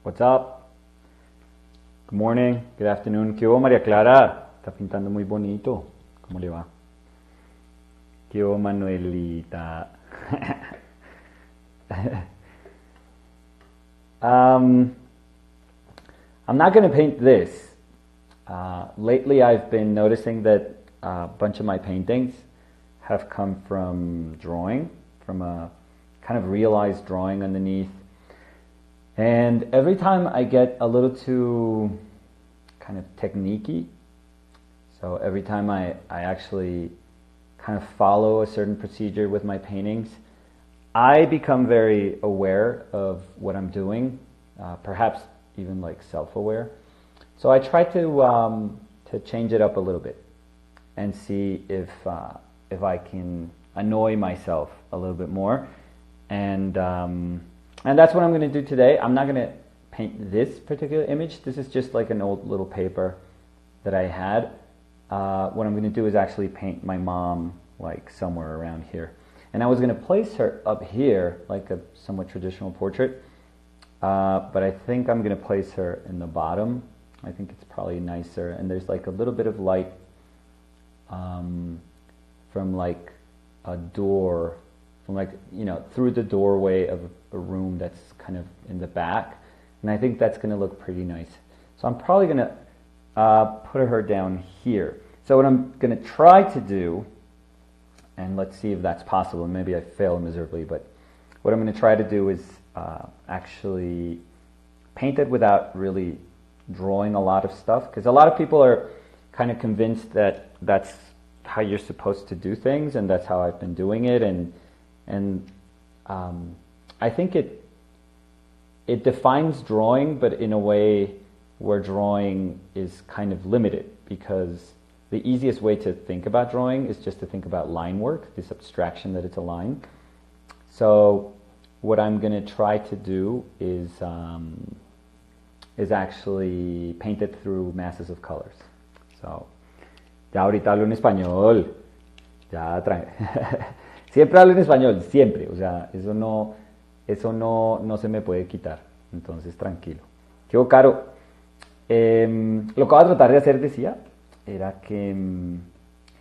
What's up? Good morning, good afternoon. ¿Qué hubo, María Clara? Está pintando muy bonito. ¿Cómo le va? ¿Qué hubo, Manuelita? I'm not going to paint this. Lately I've been noticing that a bunch of my paintings have come from drawing, from a kind of realized drawing underneath. And every time I get a little too kind of technique-y, so every time I actually kind of follow a certain procedure with my paintings, I become very aware of what I'm doing, perhaps even like self-aware. So I try to change it up a little bit and see if I can annoy myself a little bit more. And that's what I'm going to do today. I'm not going to paint this particular image. This is just like an old little paper that I had. What I'm going to do is actually paint my mom like somewhere around here. And I was going to place her up here like a somewhat traditional portrait. But I think I'm going to place her in the bottom. I think it's probably nicer. And there's like a little bit of light from like a door, from like, you know, through the doorway of a room that's kind of in the back. And I think that's going to look pretty nice. So I'm probably going to put her down here. So what I'm going to try to do, and let's see if that's possible, maybe I fail miserably, but what I'm going to try to do is actually paint it without really drawing a lot of stuff, because a lot of people are kind of convinced that that's how you're supposed to do things, and that's how I've been doing it, and I think it defines drawing, but in a way where drawing is kind of limited, because the easiest way to think about drawing is just to think about line work, this abstraction that it's a line. So what I'm going to try to do is actually paint it through masses of colors. So, ya ahorita hablo en español. Ya siempre hablo en español, siempre. O sea, eso no se me puede quitar. Entonces, tranquilo. ¿Qué hubo, Caro? Lo que voy a tratar de hacer, decía, era que,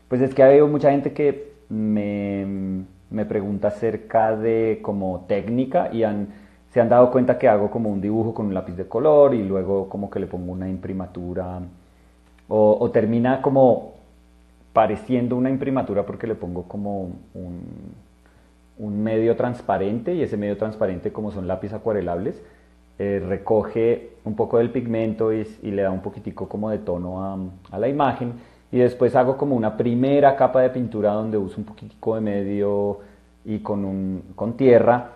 pues es que ha habido mucha gente que me pregunta acerca de como técnica y se han dado cuenta que hago como un dibujo con un lápiz de color y luego como que le pongo una imprimatura o termina como pareciendo una imprimatura porque le pongo como un medio transparente, y ese medio transparente, como son lápiz acuarelables, recoge un poco del pigmento y le da un poquitico como de tono a la imagen, y después hago como una primera capa de pintura donde uso un poquitico de medio y con tierra,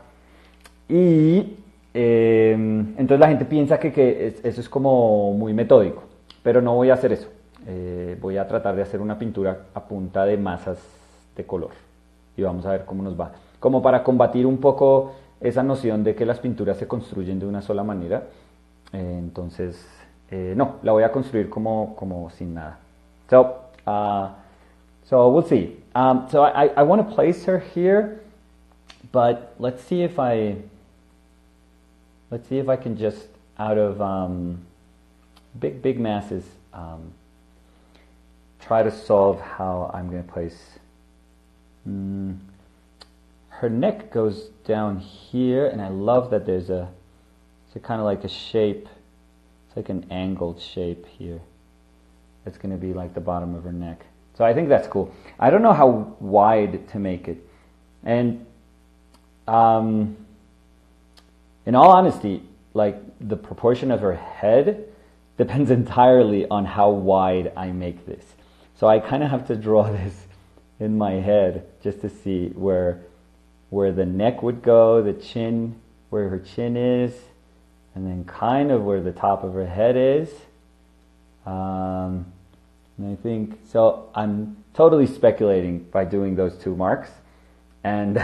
y entonces la gente piensa que eso es como muy metódico, pero no voy a hacer eso. Voy a tratar de hacer una pintura a punta de masas de color y vamos a ver cómo nos va, como para combatir un poco esa noción de que las pinturas se construyen de una sola manera. Entonces no, la voy a construir como sin nada. So we'll see. So I want to place her here, but let's see if I can just, out of big masses, try to solve how I'm going to place. Her neck goes down here, and I love that there's it's a kind of like a shape. It's like an angled shape here. That's going to be like the bottom of her neck. So I think that's cool. I don't know how wide to make it. And in all honesty, like the proportion of her head depends entirely on how wide I make this. So I kind of have to draw this in my head just to see where the neck would go, the chin, where her chin is, and then kind of where the top of her head is. And I think, so I'm totally speculating by doing those two marks. And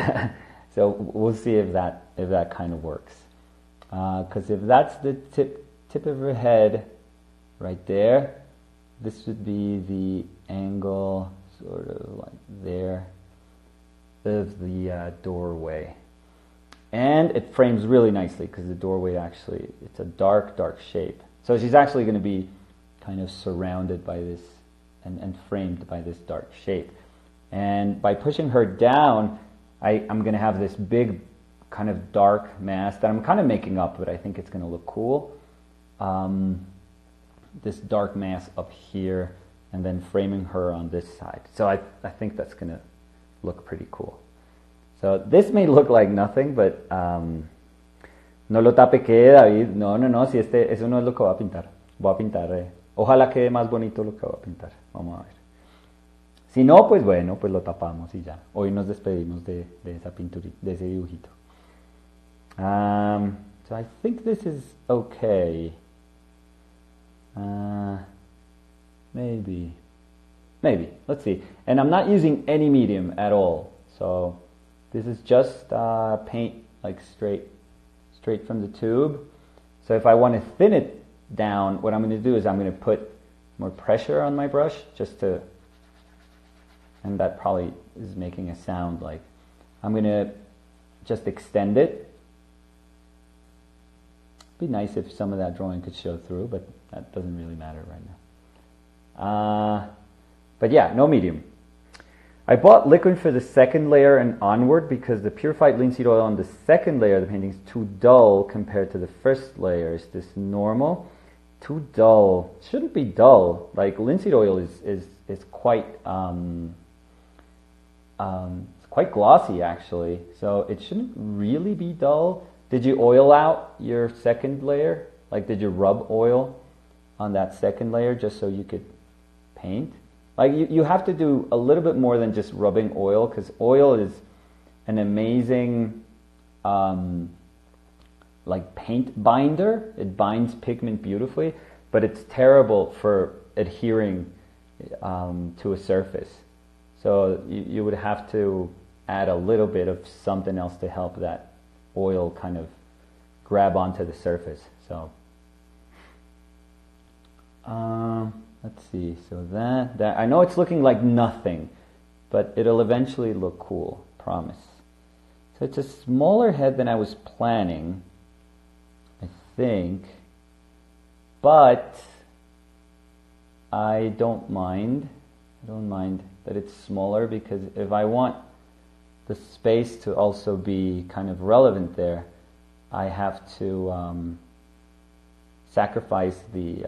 so we'll see if that kind of works. Because if that's the tip of her head right there, this would be the angle sort of like there of the doorway. And it frames really nicely because the doorway actually, it's a dark, dark shape. So she's actually going to be kind of surrounded by this and framed by this dark shape. And by pushing her down, I'm going to have this big kind of dark mass that I'm kind of making up, but I think it's going to look cool. This dark mass up here, and then framing her on this side. So I think that's going to look pretty cool. So this may look like nothing, but no lo tape que David. No, si eso no es lo que voy a pintar. Voy a pintar. Ojalá quede más bonito lo que voy a pintar. Vamos a ver. Si no, pues bueno, pues lo tapamos y ya. Hoy nos despedimos de esa pintura, de ese dibujito. So I think this is okay. Maybe. Let's see. And I'm not using any medium at all. So this is just paint like straight from the tube. So if I want to thin it down, what I'm going to do is I'm going to put more pressure on my brush just to, and that probably is making a sound like, I'm going to just extend it. It'd be nice if some of that drawing could show through, but that doesn't really matter right now. But yeah, no medium. I bought liquid for the second layer and onward because the purified linseed oil on the second layer of the painting is too dull compared to the first layer. Is this normal? Too dull. Shouldn't be dull. Like linseed oil is quite it's quite glossy actually, so it shouldn't really be dull. Did you oil out your second layer? Like did you rub oil on that second layer just so you could paint? Like you have to do a little bit more than just rubbing oil, because oil is an amazing like paint binder. It binds pigment beautifully, but it's terrible for adhering to a surface. So you would have to add a little bit of something else to help that oil kind of grab onto the surface. So let's see, so that I know it's looking like nothing, but it'll eventually look cool, promise. So it's a smaller head than I was planning, I think, but I don't mind that it's smaller, because if I want the space to also be kind of relevant there, I have to sacrifice the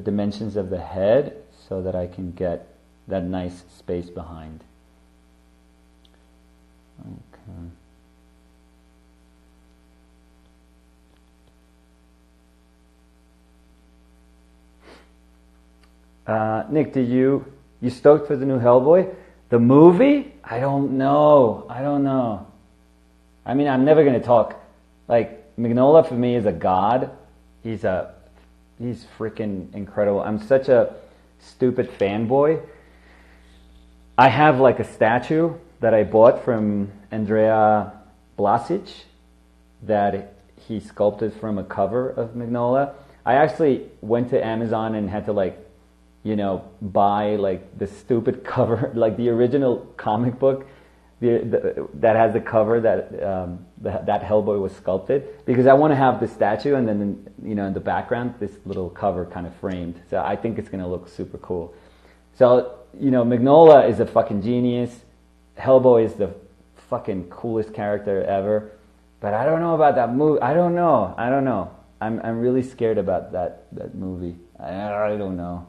dimensions of the head so that I can get that nice space behind. Okay. Nick, you stoked for the new Hellboy? The movie? I don't know. I mean, I'm never going to talk. Like, Mignola for me is a god. He's freaking incredible. I'm such a stupid fanboy. I have like a statue that I bought from Andrea Blasic that he sculpted from a cover of Mignola. I actually went to Amazon and had to buy like the stupid cover, like the original comic book that has the cover that that Hellboy was sculpted, because I want to have the statue and then in the background this little cover kind of framed. So I think it's going to look super cool. So Mignola is a fucking genius. Hellboy is the fucking coolest character ever. But I don't know about that movie. I don't know. I'm really scared about that movie. I don't know.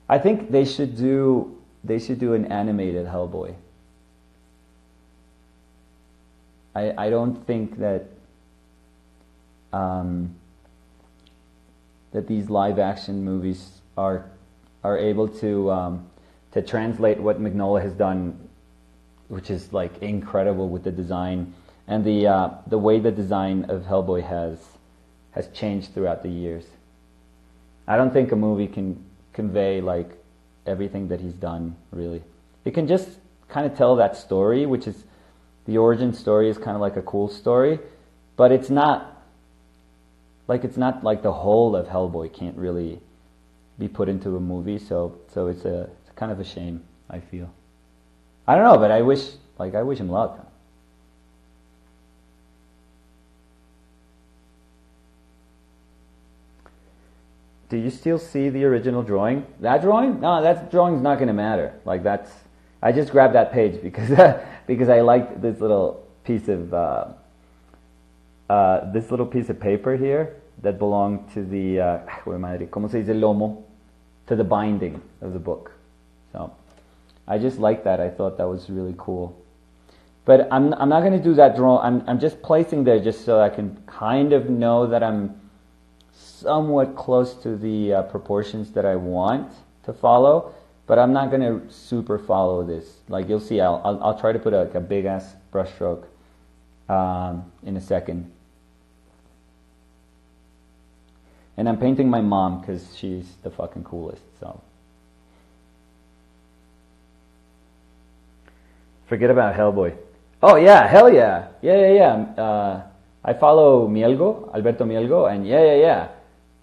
I think they should do an animated Hellboy. I don't think that that these live action movies are able to translate what Mignola has done, which is like incredible with the design and the way the design of Hellboy has changed throughout the years. I don't think a movie can convey like everything that he's done, really. It can just kind of tell that story, which is the origin story is kind of like a cool story, but it's not like the whole of Hellboy can't really be put into a movie, so it's kind of a shame, I feel. I don't know, but I wish him luck. do you still see the original drawing? That drawing? No, that drawing's not going to matter. Like that's, I just grabbed that page because because I liked this little piece of paper here that belonged to the ¿cómo se dice lomo? To the binding of the book. So I just liked that. I thought that was really cool. But I'm not going to do that draw. I'm just placing there just so I can kind of know that I'm somewhat close to the proportions that I want to follow. But I'm not going to super follow this. Like you'll see, I'll try to put a big ass brushstroke in a second. And I'm painting my mom because she's the fucking coolest. So forget about Hellboy. Oh yeah, hell yeah, yeah. I follow Alberto Mielgo, and yeah.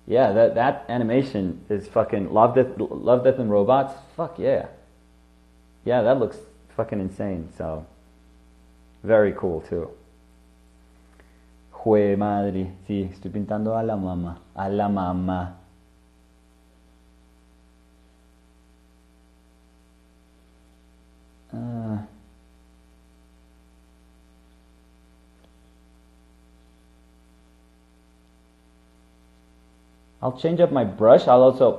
That animation is fucking Love, Death and Robots. Fuck yeah, that looks fucking insane. So very cool too. Jue madre, sí, estoy pintando a la mamá, I'll change up my brush.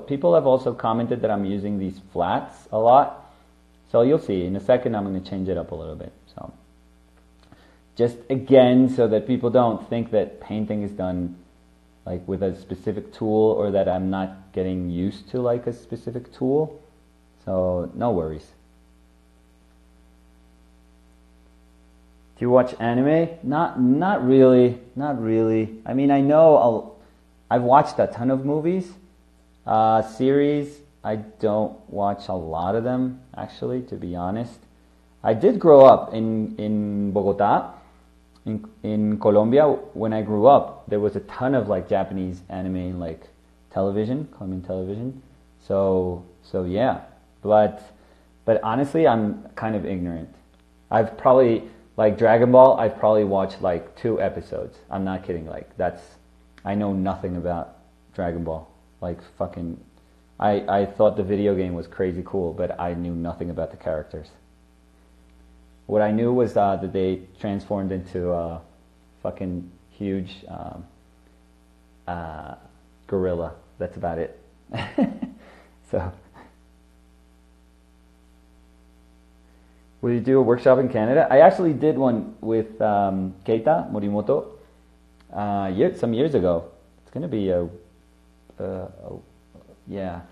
People have also commented that I'm using these flats a lot. So you'll see, in a second I'm going to change it up a little bit. So just again, so that people don't think that painting is done like with a specific tool or that I'm not getting used to like a specific tool. So no worries. Do you watch anime? Not really. I mean, I know I've watched a ton of movies. Series, I don't watch a lot of them, actually, to be honest. I did grow up in Bogota, in Colombia. When I grew up, there was a ton of like Japanese anime, like television, Colombian television. So yeah. But honestly, I'm kind of ignorant. I've probably, like Dragon Ball, I've probably watched like 2 episodes. I'm not kidding. Like I know nothing about Dragon Ball. Like fucking, I thought the video game was crazy cool, but I knew nothing about the characters. What I knew was that they transformed into a fucking huge gorilla. That's about it. So, will you do a workshop in Canada? I actually did one with Keita Morimoto some years ago. It's going to be yeah.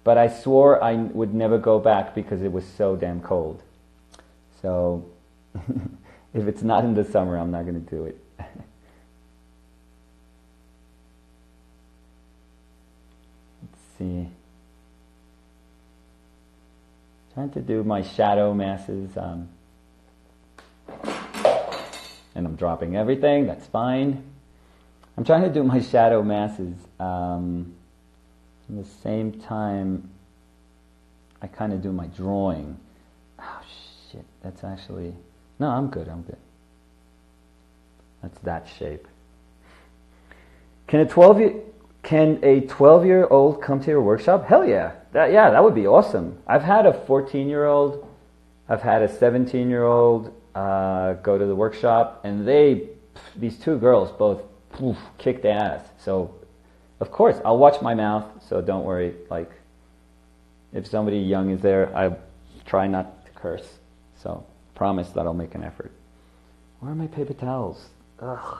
But I swore I would never go back because it was so damn cold. So, if it's not in the summer, I'm not going to do it. Let's see. Trying to do my shadow masses. And I'm dropping everything. That's fine. I'm trying to do my shadow masses. At the same time, I kind of do my drawing. Oh, shit. That's actually... No, I'm good. That's that shape. Can a 12-year-old come to your workshop? Hell yeah. That would be awesome. I've had a 14-year-old, I've had a 17-year-old go to the workshop, and these 2 girls both kicked ass. So, of course, I'll watch my mouth, so don't worry. Like, if somebody young is there, I try not to curse. So, promise that I'll make an effort. Where are my paper towels? Ugh.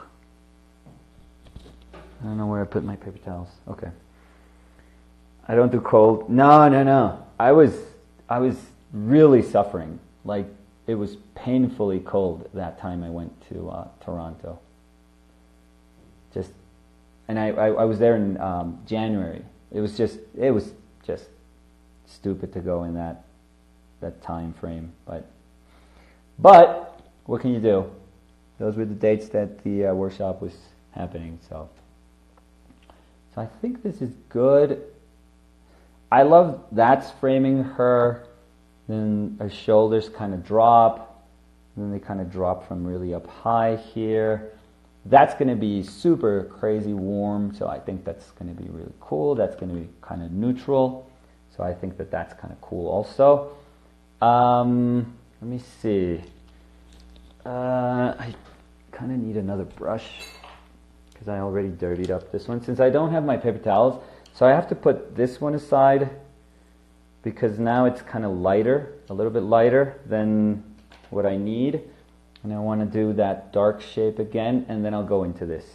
I don't know where I put my paper towels. Okay. I don't do cold. No. I was really suffering. Like, it was painfully cold that time I went to Toronto. And I was there in January. It was just stupid to go in that time frame. But what can you do? Those were the dates that the workshop was happening. So I think this is good. I love that's framing her. Then her shoulders kind of drop. Then they kind of drop from really up high here. That's going to be super crazy warm, so I think that's going to be really cool. That's going to be kind of neutral, so I think that that's kind of cool also. Let me see. I kind of need another brush because I already dirtied up this one. Since I don't have my paper towels, so I have to put this one aside because now it's kind of lighter, a little bit lighter than what I need. And I want to do that dark shape again, and then I'll go into this.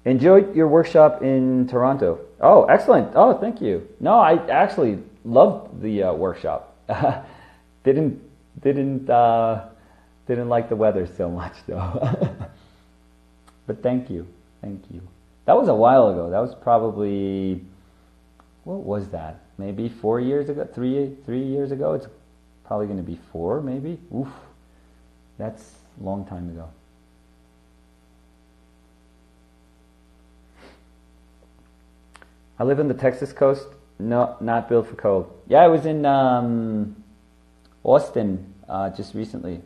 Enjoyed your workshop in Toronto. Oh, excellent. Oh, thank you. No, I actually loved the workshop. Didn't like the weather so much though. But thank you. That was a while ago. That was probably, what was that? Maybe 4 years ago, 3 years ago. It's probably going to be 4, maybe. Oof. That's a long time ago. I live on the Texas coast. No, not built for cold. Yeah, I was in Austin just recently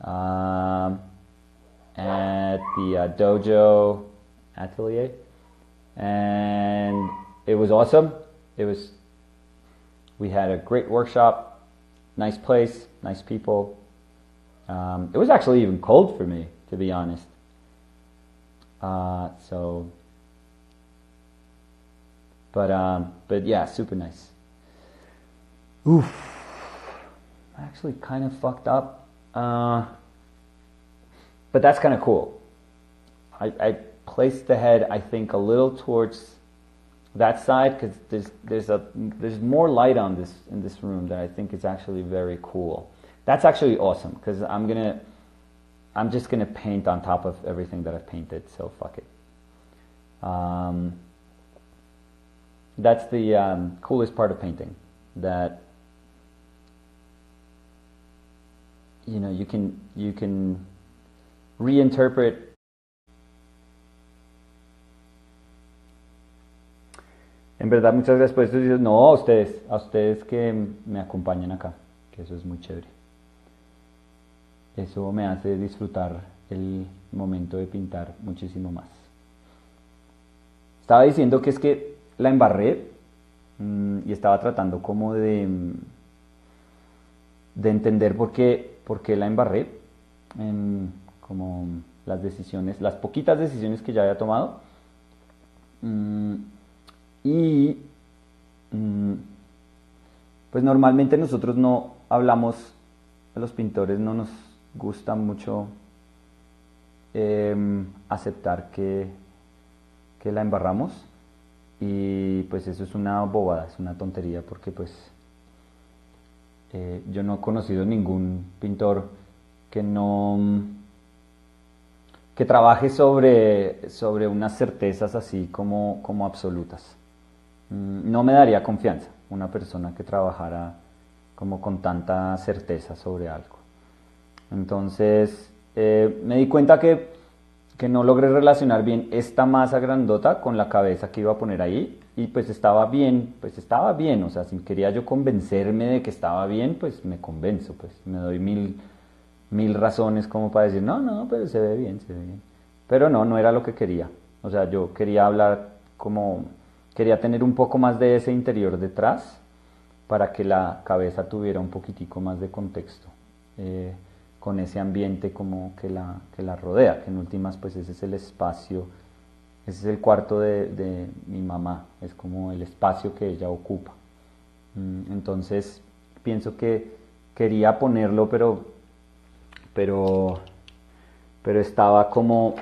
at the Dojo Atelier, and it was awesome. We had a great workshop, nice place, nice people. It was actually even cold for me, to be honest. But yeah, super nice. Oof. I actually kind of fucked up. But that's kind of cool. I placed the head, I think, a little towards that side because there's more light on this in this room that I think is actually very cool. That's actually awesome because I'm just gonna paint on top of everything that I've painted. So fuck it. That's the coolest part of painting. That you can reinterpret. En verdad, muchas gracias por esto. No, a ustedes que me acompañan acá, que eso es muy chévere. Eso me hace disfrutar el momento de pintar muchísimo más. Estaba diciendo que es que la embarré y estaba tratando como de entender por qué la embarré en como las poquitas decisiones que ya había tomado. Pues normalmente nosotros no hablamos, a los pintores no nos gusta mucho aceptar que la embarramos, y pues eso es una bobada, es una tontería, porque pues yo no he conocido ningún pintor que trabaje sobre unas certezas así como absolutas. No me daría confianza una persona que trabajara como con tanta certeza sobre algo. Entonces me di cuenta que no logré relacionar bien esta masa grandota con la cabeza que iba a poner ahí, y pues estaba bien, o sea, si quería yo convencerme de que estaba bien, pues me convenzo, pues me doy mil razones como para decir, no, pero se ve bien. Pero no era lo que quería. O sea, yo quería quería tener un poco más de ese interior detrás para que la cabeza tuviera un poquitico más de contexto, con ese ambiente como que la rodea, que en últimas pues ese es el espacio, ese es el cuarto de mi mamá, es como el espacio que ella ocupa. Entonces pienso que quería ponerlo, pero estaba como...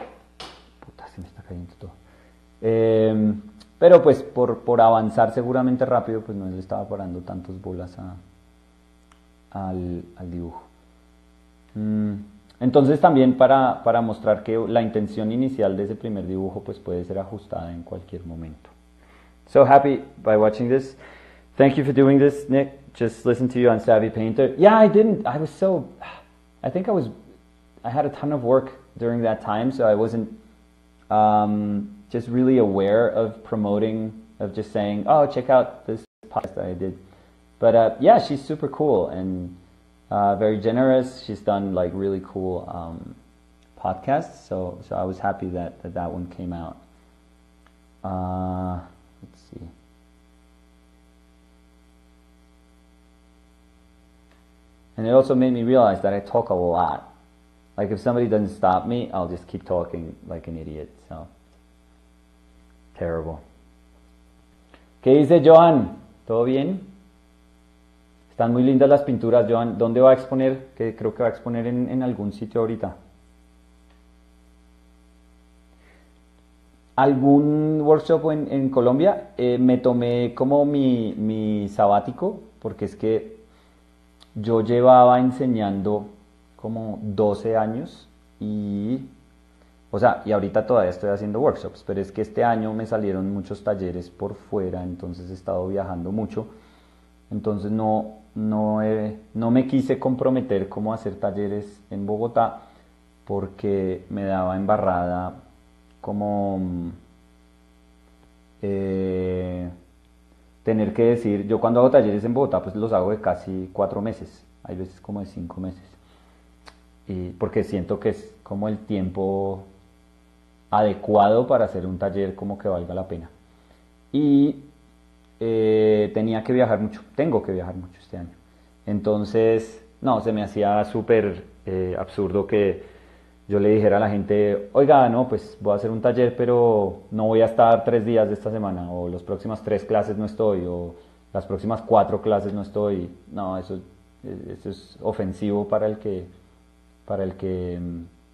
Puta, se me está cayendo todo. Pero pues por avanzar seguramente rápido, pues no le estaba parando tantas bolas al dibujo. Entonces también para mostrar que la intención inicial de ese primer dibujo pues puede ser ajustada en cualquier momento. So happy by watching this. Thank you for doing this, Nick. Just listen to you on Savvy Painter. Yeah, I didn't. I had a ton of work during that time, so I wasn't just really aware of promoting, of just saying, oh, check out this podcast that I did. But yeah, she's super cool and very generous. She's done like really cool podcasts, so I was happy that one came out. Let's see. And it also made me realize that I talk a lot. Like if somebody doesn't stop me, I'll just keep talking like an idiot. So, terrible. ¿Qué dice Joan? ¿Todo bien? Están muy lindas las pinturas, Joan. ¿Dónde va a exponer? Que creo que va a exponer en algún sitio ahorita. ¿Algún workshop en Colombia? Me tomé como mi sabático, porque es que yo llevaba enseñando como 12 años y ahorita todavía estoy haciendo workshops, pero es que este año me salieron muchos talleres por fuera, entonces he estado viajando mucho, entonces no me quise comprometer como a hacer talleres en Bogotá porque me daba embarrada como tener que decir, yo cuando hago talleres en Bogotá pues los hago de casi 4 meses, hay veces como de 5 meses, y porque siento que es como el tiempo adecuado para hacer un taller como que valga la pena. Y tenía que viajar mucho, tengo que viajar mucho este año. Entonces, no, se me hacía súper absurdo que yo le dijera a la gente, oiga, no, pues voy a hacer un taller, pero no voy a estar 3 días de esta semana, o las próximas 3 clases no estoy, o las próximas 4 clases no estoy. No, eso es ofensivo para el que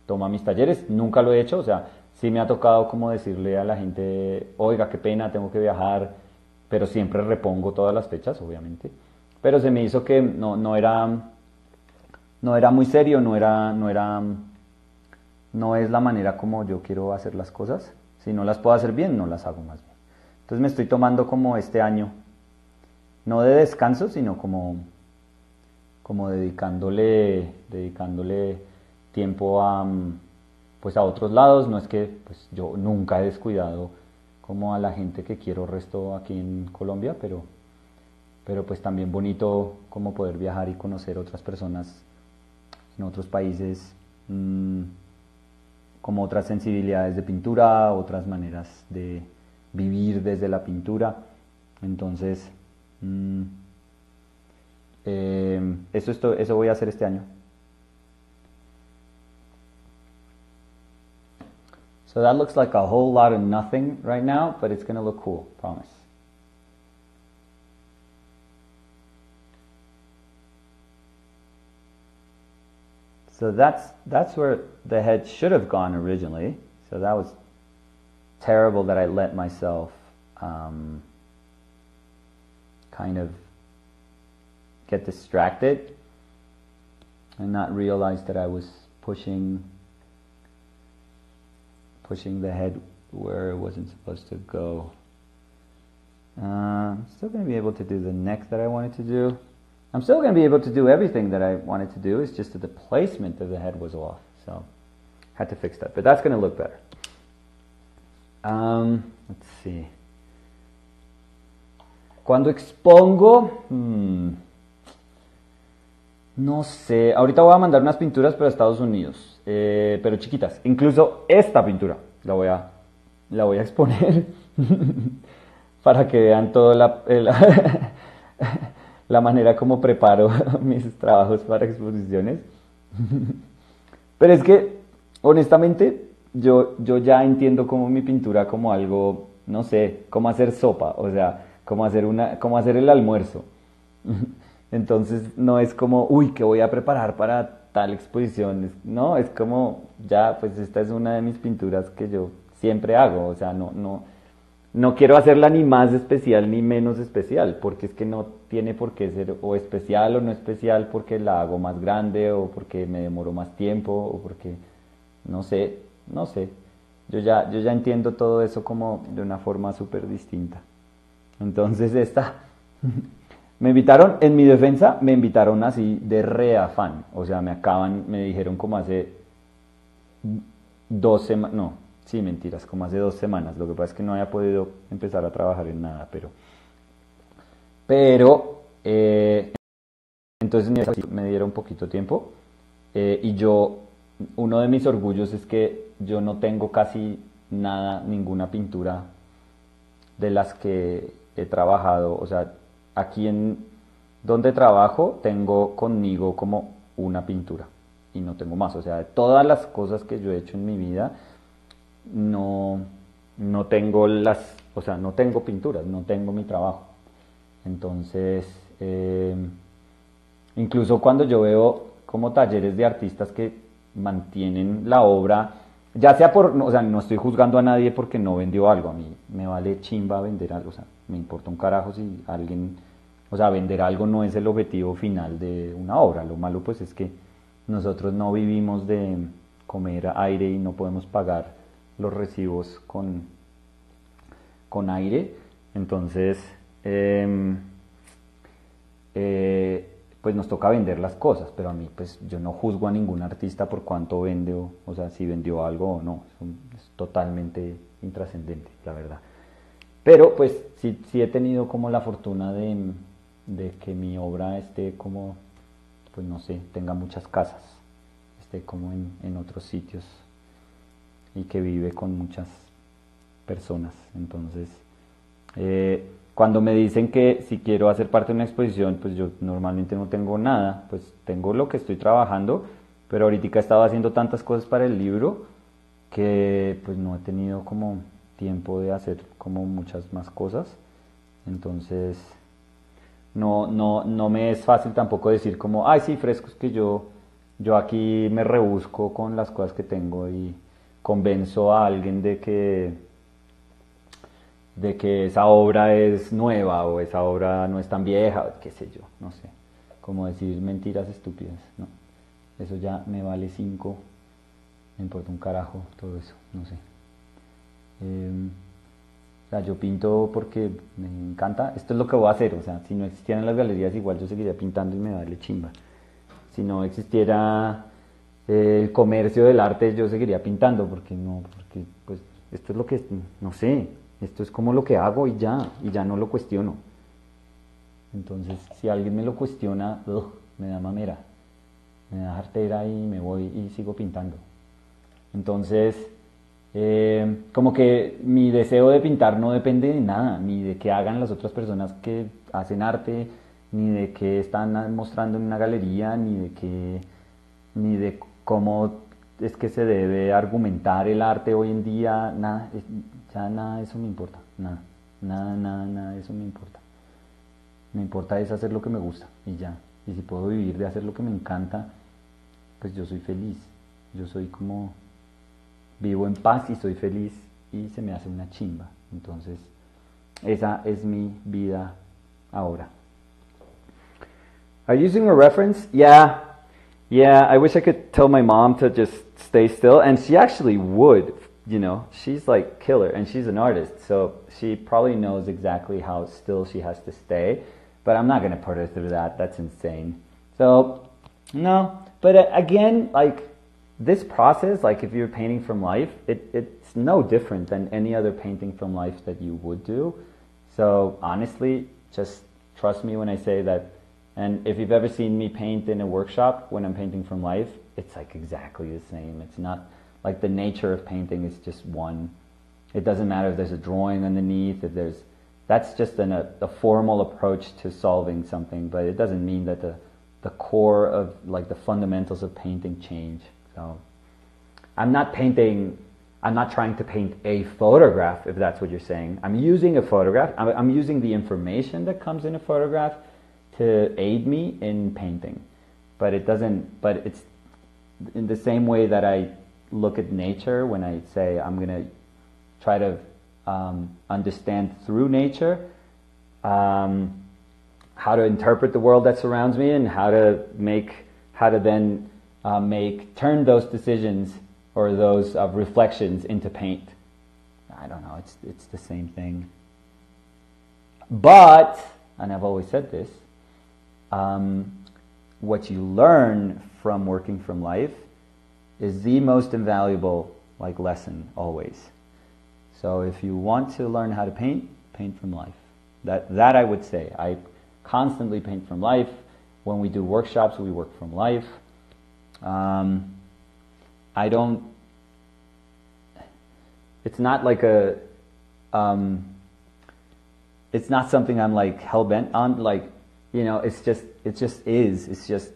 toma mis talleres. Nunca lo he hecho, o sea, sí me ha tocado como decirle a la gente, oiga, qué pena, tengo que viajar, pero siempre repongo todas las fechas, obviamente. Pero se me hizo que no era muy serio, no es la manera como yo quiero hacer las cosas. Si no las puedo hacer bien, no las hago más bien. Entonces me estoy tomando como este año, no de descanso, sino como dedicándole tiempo a otros lados. No es que pues yo nunca he descuidado como a la gente que quiero resto aquí en Colombia, pero pues también bonito como poder viajar y conocer otras personas en otros países, como otras sensibilidades de pintura, otras maneras de vivir desde la pintura. Entonces, eso voy a hacer este año. So that looks like a whole lot of nothing right now, but it's going to look cool, promise. So that's where the head should have gone originally. So that was terrible that I let myself kind of get distracted and not realize that I was pushing the head where it wasn't supposed to go. I'm still going to be able to do the neck that I wanted to do. I'm still going to be able to do everything that I wanted to do. It's just that the placement of the head was off. So I had to fix that. But that's going to look better. Let's see. Cuando expongo, no sé. Ahorita voy a mandar unas pinturas para Estados Unidos, pero chiquitas. Incluso esta pintura la voy a exponer para que vean toda la manera como preparo mis trabajos para exposiciones. Pero es que, honestamente, yo ya entiendo como mi pintura como algo, no sé, como hacer sopa, o sea, como hacer el almuerzo. Entonces no es como, uy, ¿qué voy a preparar para tal exposición? No, es como, ya, pues esta es una de mis pinturas que yo siempre hago, o sea, no quiero hacerla ni más especial ni menos especial, porque es que no tiene por qué ser o especial o no especial porque la hago más grande o porque me demoro más tiempo o porque, no sé. Yo ya entiendo todo eso como de una forma súper distinta. Entonces me invitaron, en mi defensa, me invitaron así de re afán. O sea, me dijeron como hace 2 semanas, no, sí, mentiras, como hace 2 semanas. Lo que pasa es que no había podido empezar a trabajar en nada, pero entonces me dieron poquito tiempo y yo uno de mis orgullos es que yo no tengo casi nada, ninguna pintura de las que he trabajado. O sea, aquí en donde trabajo tengo conmigo como una pintura y no tengo más. O sea, de todas las cosas que yo he hecho en mi vida, no, no tengo o sea, no tengo pinturas, no tengo mi trabajo. Entonces, incluso cuando yo veo como talleres de artistas que mantienen la obra, ya sea o sea, no estoy juzgando a nadie porque no vendió algo, a mí me vale chimba vender algo, o sea, me importa un carajo si alguien, o sea, vender algo no es el objetivo final de una obra, lo malo pues es que nosotros no vivimos de comer aire y no podemos pagar los recibos con aire, entonces pues nos toca vender las cosas, pero a mí pues yo no juzgo a ningún artista por cuánto vende o sea, si vendió algo o no, es totalmente intrascendente, la verdad. Pero pues sí he tenido como la fortuna de que mi obra esté como, pues no sé, tenga muchas casas, esté como en otros sitios y que vive con muchas personas. Entonces, cuando me dicen que si quiero hacer parte de una exposición, pues yo normalmente no tengo nada, pues tengo lo que estoy trabajando, pero ahorita he estado haciendo tantas cosas para el libro que pues no he tenido como tiempo de hacer como muchas más cosas. Entonces, no me es fácil tampoco decir como, ay sí, fresco, es que yo aquí me rebusco con las cosas que tengo y convenzo a alguien de que esa obra es nueva o esa obra no es tan vieja, qué sé yo, no sé. Como decir mentiras estúpidas, ¿no? Eso ya me vale 5, me importa un carajo todo eso, no sé. O sea, yo pinto porque me encanta, esto es lo que voy a hacer, o sea, si no existieran las galerías igual yo seguiría pintando y me vale chimba. Si no existiera el comercio del arte yo seguiría pintando, porque pues esto es lo que, no sé, esto es como lo que hago y ya no lo cuestiono. Entonces, si alguien me lo cuestiona, me da mamera, me da jartera y me voy y sigo pintando. Entonces, como que mi deseo de pintar no depende de nada, ni de qué hagan las otras personas que hacen arte, ni de qué están mostrando en una galería, ni de cómo es que se debe argumentar el arte hoy en día, nada, ya nada de eso me importa, nada de eso me importa. Me importa es hacer lo que me gusta y ya. Y si puedo vivir de hacer lo que me encanta, pues yo soy feliz. Yo soy como, vivo en paz y soy feliz y se me hace una chimba. Entonces, esa es mi vida ahora. Are you using a reference? Yeah, I wish I could tell my mom to just stay still, and she actually would, she's like killer, and she's an artist, so she probably knows exactly how still she has to stay, but I'm not going to put her through that. That's insane. So, no, but again, like, this process, like if you're painting from life, it's no different than any other painting from life that you would do. So honestly, just trust me when I say that. And if you've ever seen me paint in a workshop when I'm painting from life, it's like exactly the same. It's not like the nature of painting is just one. It doesn't matter if there's a drawing underneath, that's just a formal approach to solving something, but it doesn't mean that the core of like the fundamentals of painting change. So I'm not trying to paint a photograph, if that's what you're saying. I'm using a photograph. I'm using the information that comes in a photograph to aid me in painting. But it's in the same way that I look at nature when I say I'm going to try to understand through nature how to interpret the world that surrounds me and how to then turn those decisions or those reflections into paint. I don't know, it's the same thing. But, and I've always said this, what you learn from working from life is the most invaluable lesson always. So if you want to learn how to paint from life. That I would say. I constantly paint from life. When we do workshops, we work from life. I don't, it's not like a, it's not something I'm like hell-bent on, like, you know, it just is, it's just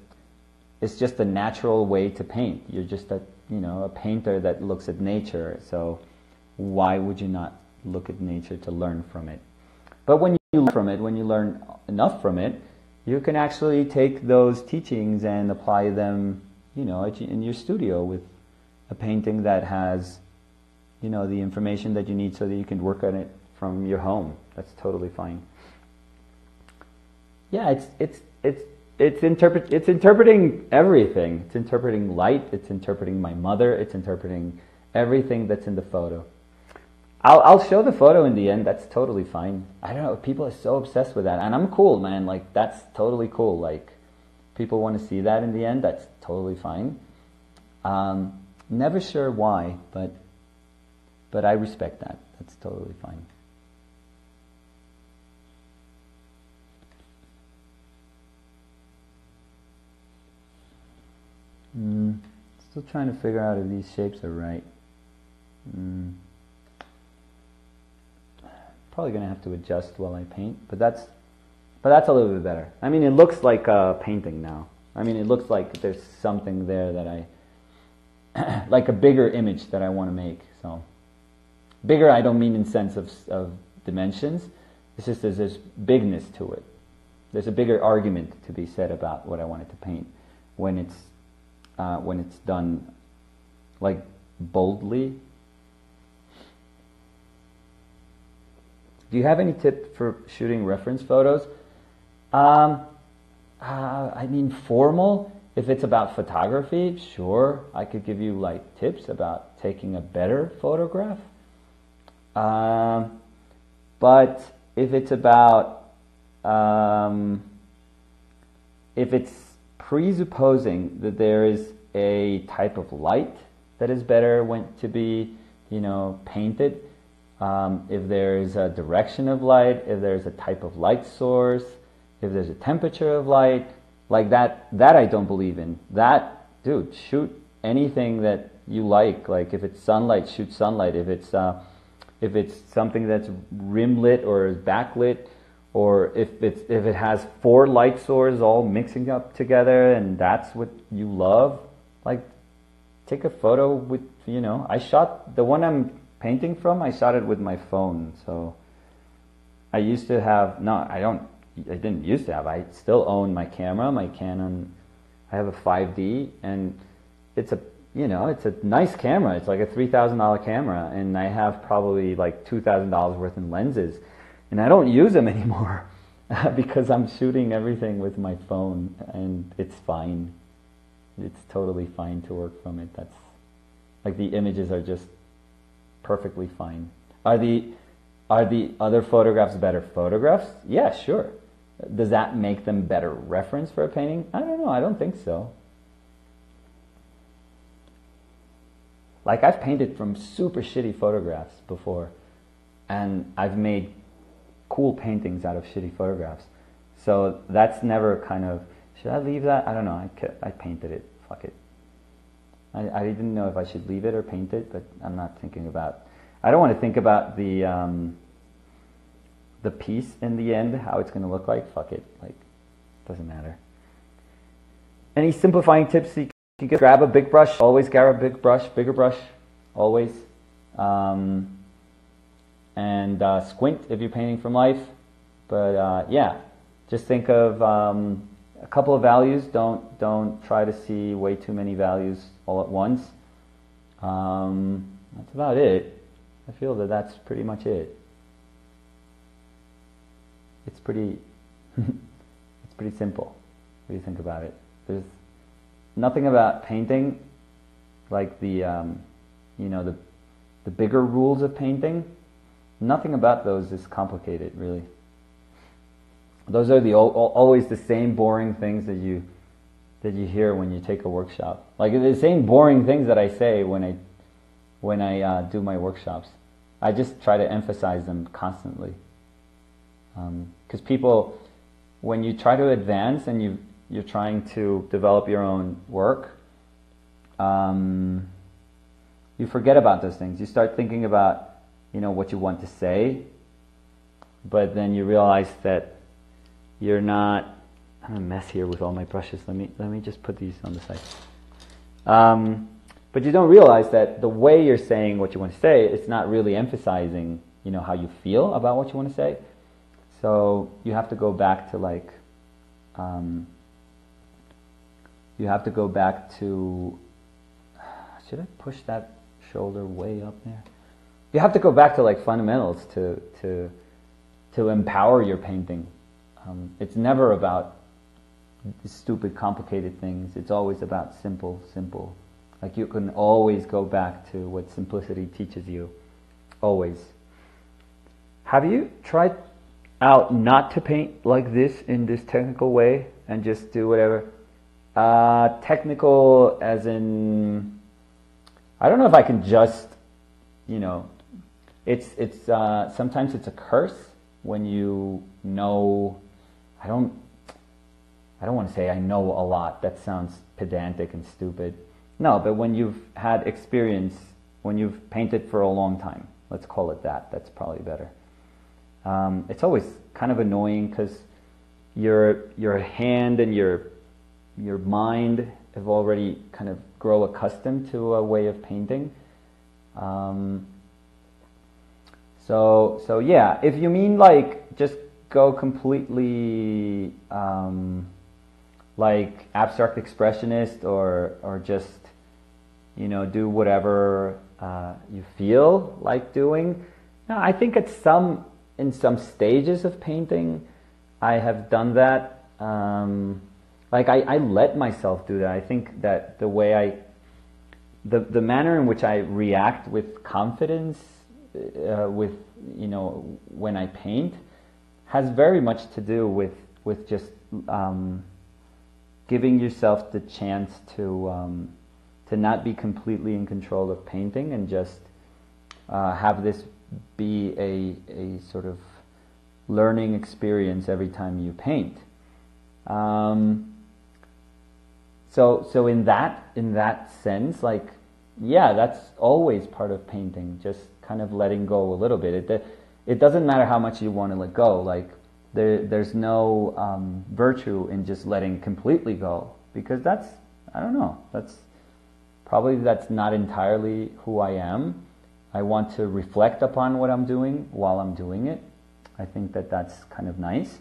a natural way to paint. You're just a, you know, a painter that looks at nature, so why would you not look at nature to learn from it? But when you learn from it, when you learn enough from it, you can actually take those teachings and apply them, you know, in your studio with a painting that has, you know, the information that you need so that you can work on it from your home. That's totally fine. Yeah, it's interpreting everything. It's interpreting light. It's interpreting my mother. It's interpreting everything that's in the photo. I'll show the photo in the end. That's totally fine. I don't know. People are so obsessed with that, and I'm cool, man. Like, that's totally cool. Like, people want to see that in the end. That's totally fine. Never sure why, but I respect that. That's totally fine. Still trying to figure out if these shapes are right. Probably going to have to adjust while I paint, but that's a little bit better. I mean, it looks like a painting now. I mean, it looks like there's something there that I, like a bigger image that I want to make. So, bigger I don't mean in sense of dimensions. It's just there's bigness to it. There's a bigger argument to be said about what I wanted to paint when it's done like boldly. Do you have any tip for shooting reference photos? I mean, formal. If it's about photography, sure, I could give you like tips about taking a better photograph. But if it's about, if it's presupposing that there is a type of light that is better to be, you know, painted, if there's a direction of light, if there's a type of light source, if there's a temperature of light, like that I don't believe in. That, dude, shoot anything that you like. Like if it's sunlight, shoot sunlight. If it's something that's rim lit or is backlit, or if it has 4 light sources all mixing up together and that's what you love, like take a photo with, you know, I shot the one I'm painting from, I shot it with my phone. So I used to have, I didn't used to have, I still own my camera, my Canon. I have a 5D, and it's a, you know, it's a nice camera. It's like a $3,000 camera, and I have probably like $2,000 worth in lenses, and I don't use them anymore because I'm shooting everything with my phone, and it's fine. It's totally fine to work from it. That's like, the images are just perfectly fine. Are the other photographs better photographs? Yeah, sure. Does that make them better reference for a painting? I don't know. I don't think so. Like, I've painted from super shitty photographs before, and I've made cool paintings out of shitty photographs. So that's never kind of, should I leave that? I don't know. I painted it. Fuck it. I didn't know if I should leave it or paint it, but I'm not thinking about, I don't want to think about the piece in the end, how it's going to look like. Fuck it. Like, doesn't matter. Any simplifying tips? You can grab a big brush. Always grab a big brush, bigger brush. Always. And squint if you're painting from life. But yeah, just think of a couple of values. Don't try to see way too many values all at once. That's about it. I feel that that's pretty much it. It's pretty it's pretty simple when you think about it. There's nothing about painting like the you know, the bigger rules of painting. Nothing about those is complicated, really. Those are always the same boring things that you hear when you take a workshop. Like the same boring things that I say when I do my workshops. I just try to emphasize them constantly. Because people, when you try to advance and you're trying to develop your own work, you forget about those things. You start thinking about, what you want to say, but then you realize that you're not. I'm a mess here with all my brushes. Let me just put these on the side. But you don't realize that the way you're saying what you want to say, it's not really emphasizing, how you feel about what you want to say. So you have to go back to should I push that shoulder way up there? You have to go back to fundamentals to empower your painting. It's never about stupid, complicated things. It's always about simple. Like you can always go back to what simplicity teaches you. Always. Have you tried out not to paint like this in this technical way and just do whatever? Technical as in, I don't know if I can just, it's sometimes it's a curse when you know. I don't want to say I know a lot. That sounds pedantic and stupid. No, but when you've had experience, when you've painted for a long time, let's call it that. That's probably better. It's always kind of annoying because your hand and your mind have already kind of grow accustomed to a way of painting. So yeah, if you mean just go completely abstract expressionist or just do whatever you feel like doing. No, I think in some stages of painting I have done that. I let myself do that. I think that the manner in which I react with confidence when I paint has very much to do with just giving yourself the chance to not be completely in control of painting and just have this be a sort of learning experience every time you paint. So in that sense, that's always part of painting. Just kind of letting go a little bit. It doesn't matter how much you want to let go. There's no virtue in just letting completely go, because that's not entirely who I am. I want to reflect upon what I'm doing while I'm doing it. I think that's kind of nice.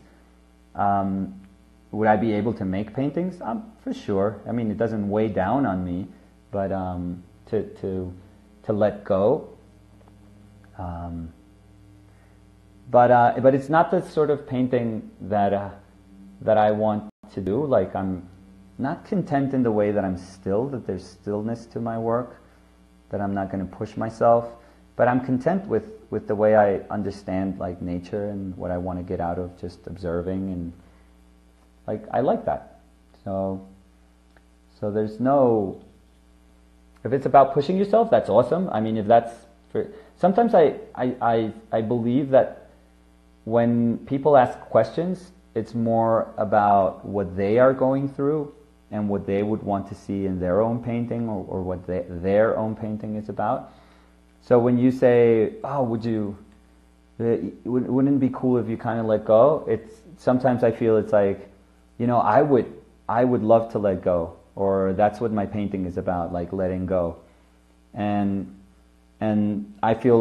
Would I be able to make paintings? For sure. I mean, it doesn't weigh down on me, but to let go. But it's not the sort of painting that I want to do. I'm not content in the way that I'm still, that there's stillness to my work, that I'm not going to push myself. But I'm content with the way I understand nature and what I want to get out of just observing, and I like that. So there's no. If it's about pushing yourself, that's awesome. I mean, if that's sometimes I believe that when people ask questions, it's more about what they are going through and what they would want to see in their own painting, or what their own painting is about. So when you say, "Oh, wouldn't it be cool if you kind of let go?" Sometimes I feel it's I would love to let go, or that's what my painting is about, letting go. And I feel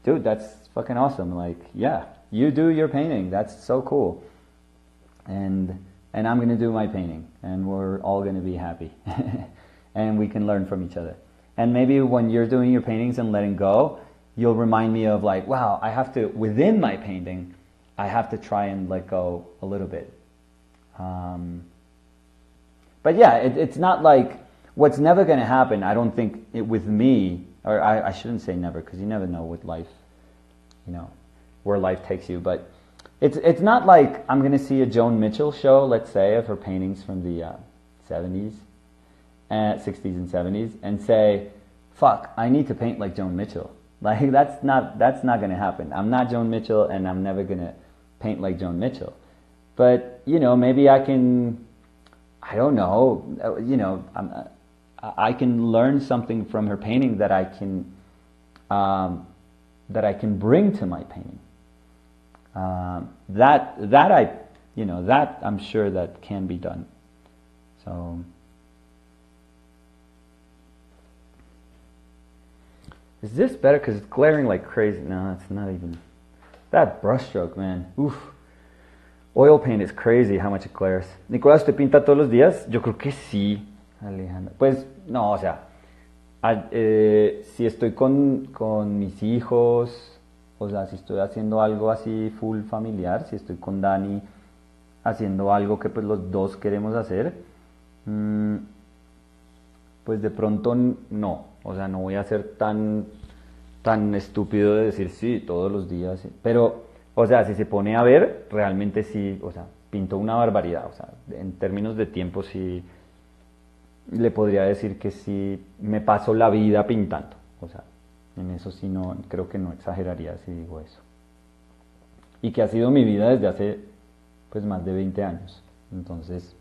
dude, that's fucking awesome. Yeah, you do your painting. That's so cool. And I'm going to do my painting, and we're all going to be happy, and we can learn from each other. And maybe when you're doing your paintings and letting go, you'll remind me of wow, I have to, within my painting, I have to try and let go a little bit. But yeah, it's not what's never going to happen. I don't think with me, or I shouldn't say never, because you never know what life, where life takes you. But it's not I'm going to see a Joan Mitchell show, let's say, of her paintings from the 70s, 60s and 70s, and say, fuck, I need to paint like Joan Mitchell. That's not going to happen. I'm not Joan Mitchell, and I'm never going to paint like Joan Mitchell. But maybe I can. I don't know. I can learn something from her painting that I can bring to my painting. That I'm sure that can be done. So, is this better? Because it's glaring like crazy. No, it's not even. That brushstroke, man. Oof. Oil paint is crazy how much it glares. Nicolás, ¿te pinta todos los días? Yo creo que sí, Alejandra. Pues, no, o sea, si estoy con mis hijos, o sea, si estoy haciendo algo así full familiar, si estoy con Dani haciendo algo que pues los dos queremos hacer, pues de pronto no, o sea, no voy a ser tan estúpido de decir sí, todos los días, sí. Pero, o sea, si se pone a ver, realmente sí, o sea, pinto una barbaridad, o sea, en términos de tiempo sí, le podría decir que sí, me paso la vida pintando, o sea, en eso sí no, creo que no exageraría si digo eso. Y que ha sido mi vida desde hace, pues, más de 20 años, entonces,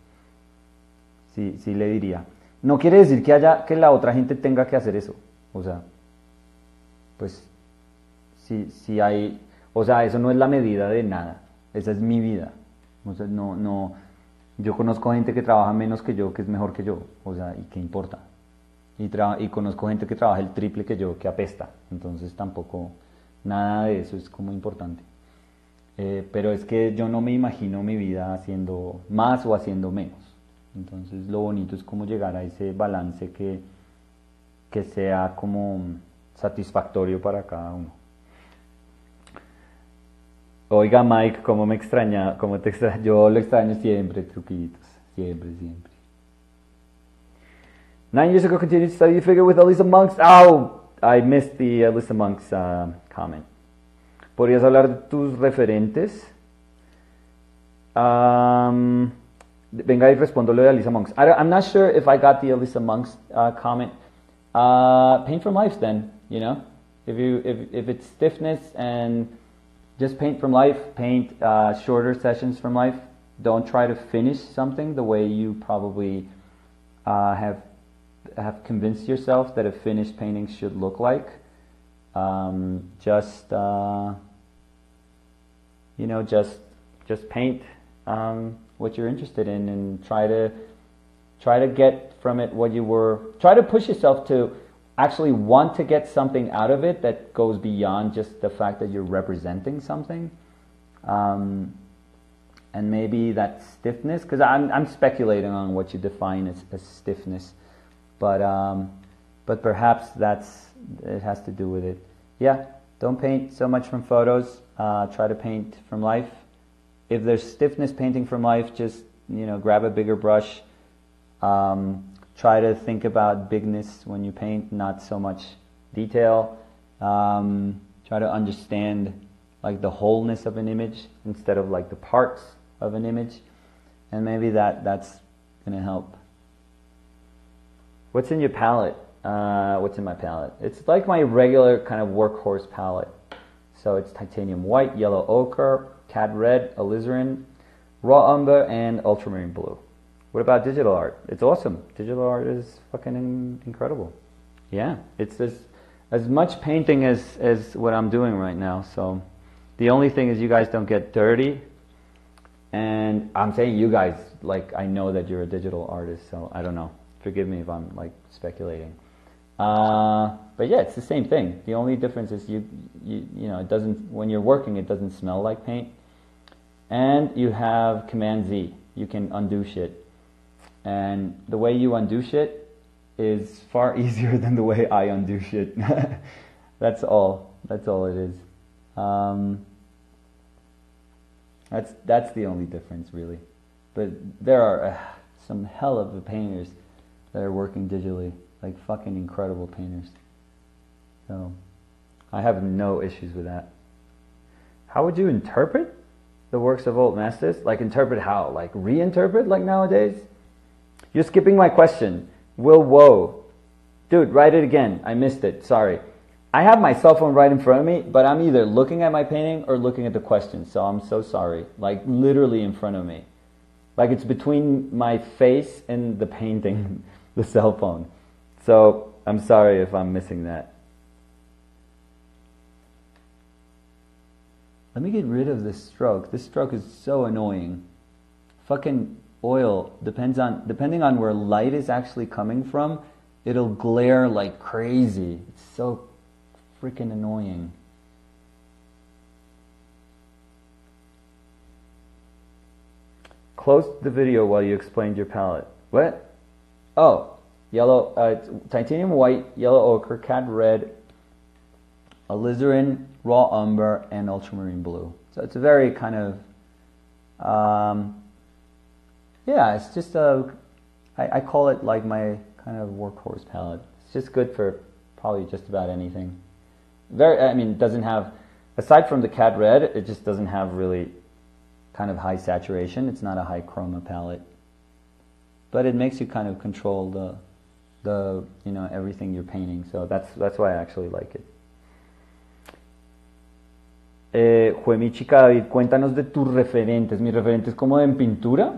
sí le diría. No quiere decir que la otra gente tenga que hacer eso, o sea, pues si hay, o sea, eso no es la medida de nada, esa es mi vida, o sea, no, yo conozco gente que trabaja menos que yo, que es mejor que yo, o sea, y qué importa, y conozco gente que trabaja el triple que yo, que apesta, entonces tampoco, nada de eso es como importante, pero es que yo no me imagino mi vida haciendo más o haciendo menos, entonces lo bonito es como llegar a ese balance que sea como satisfactorio para cada uno. Oiga, Mike, ¿cómo me extraña? ¿Cómo te extraña? Yo lo extraño siempre, truquitos. Siempre. 9 years ago, continued to study figure with Elisa Monk's. Oh, I missed the Elisa Monk's comment. ¿Podrías hablar de tus referentes? Venga y respondo lo de Elisa Monk's. I'm not sure if I got the Elisa Monk's comment. Paint from life, then. You know, if it's stiffness and just paint from life, paint shorter sessions from life. Don't try to finish something the way you probably have convinced yourself that a finished painting should look like. Just paint what you're interested in and try to get from it what you were. Try to push yourself to actually want to get something out of it that goes beyond just the fact that you're representing something. And maybe that stiffness, because I'm speculating on what you define as stiffness, but perhaps it has to do with it. Yeah, don't paint so much from photos. Try to paint from life. If there's stiffness painting from life, just grab a bigger brush. Try to think about bigness when you paint, not so much detail. Try to understand like the wholeness of an image instead of like the parts of an image, and maybe that's gonna help. What's in your palette? What's in my palette? It's like my regular kind of workhorse palette. So it's titanium white, yellow ochre, cad red, alizarin, raw umber, and ultramarine blue. What about digital art? It's awesome. Digital art is fucking incredible. Yeah, it's as much painting as what I'm doing right now. So the only thing is you guys don't get dirty. And I'm saying you guys, like I know that you're a digital artist, so I don't know. Forgive me if I'm like speculating. But yeah, it's the same thing. The only difference is you know, it doesn't, when you're working, it doesn't smell like paint. And you have Command Z. You can undo shit. And the way you undo shit is far easier than the way I undo shit. That's all it is. That's the only difference, really. But there are some hell of a painters that are working digitally, like fucking incredible painters. So I have no issues with that. How would you interpret the works of old masters? Like interpret how? Like reinterpret like nowadays? You're skipping my question. Will Woe. Dude, write it again. I missed it. Sorry. I have my cell phone right in front of me, but I'm either looking at my painting or looking at the question, so I'm so sorry. Like literally in front of me. Like it's between my face and the painting, the cell phone. So I'm sorry if I'm missing that. Let me get rid of this stroke. This stroke is so annoying. Fucking oil, depending on where light is actually coming from, it'll glare like crazy. It's so freaking annoying. Close the video while you explained your palette. What? Oh, yellow, titanium white, yellow ochre, cad red, alizarin, raw umber, and ultramarine blue. So it's a very kind of, yeah, it's just I call it like my kind of workhorse palette. It's just good for probably just about anything. It doesn't have, aside from the cad red, it just doesn't have really kind of high saturation. It's not a high chroma palette. But it makes you kind of control the everything you're painting. So that's why I actually like it. Juemichica David, cuéntanos de tus referentes. Mis referentes como en pintura,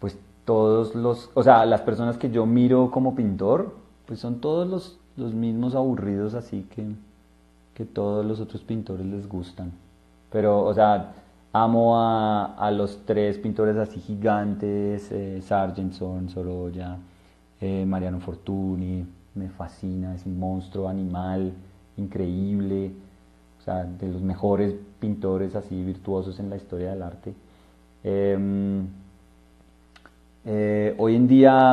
pues todos las personas que yo miro como pintor, pues son todos los mismos aburridos, así que todos los otros pintores les gustan. Pero, amo a los tres pintores así gigantes, Sargentson, Sorolla, Mariano Fortuny, me fascina, es un monstruo animal, increíble, de los mejores pintores así virtuosos en la historia del arte. Hoy en día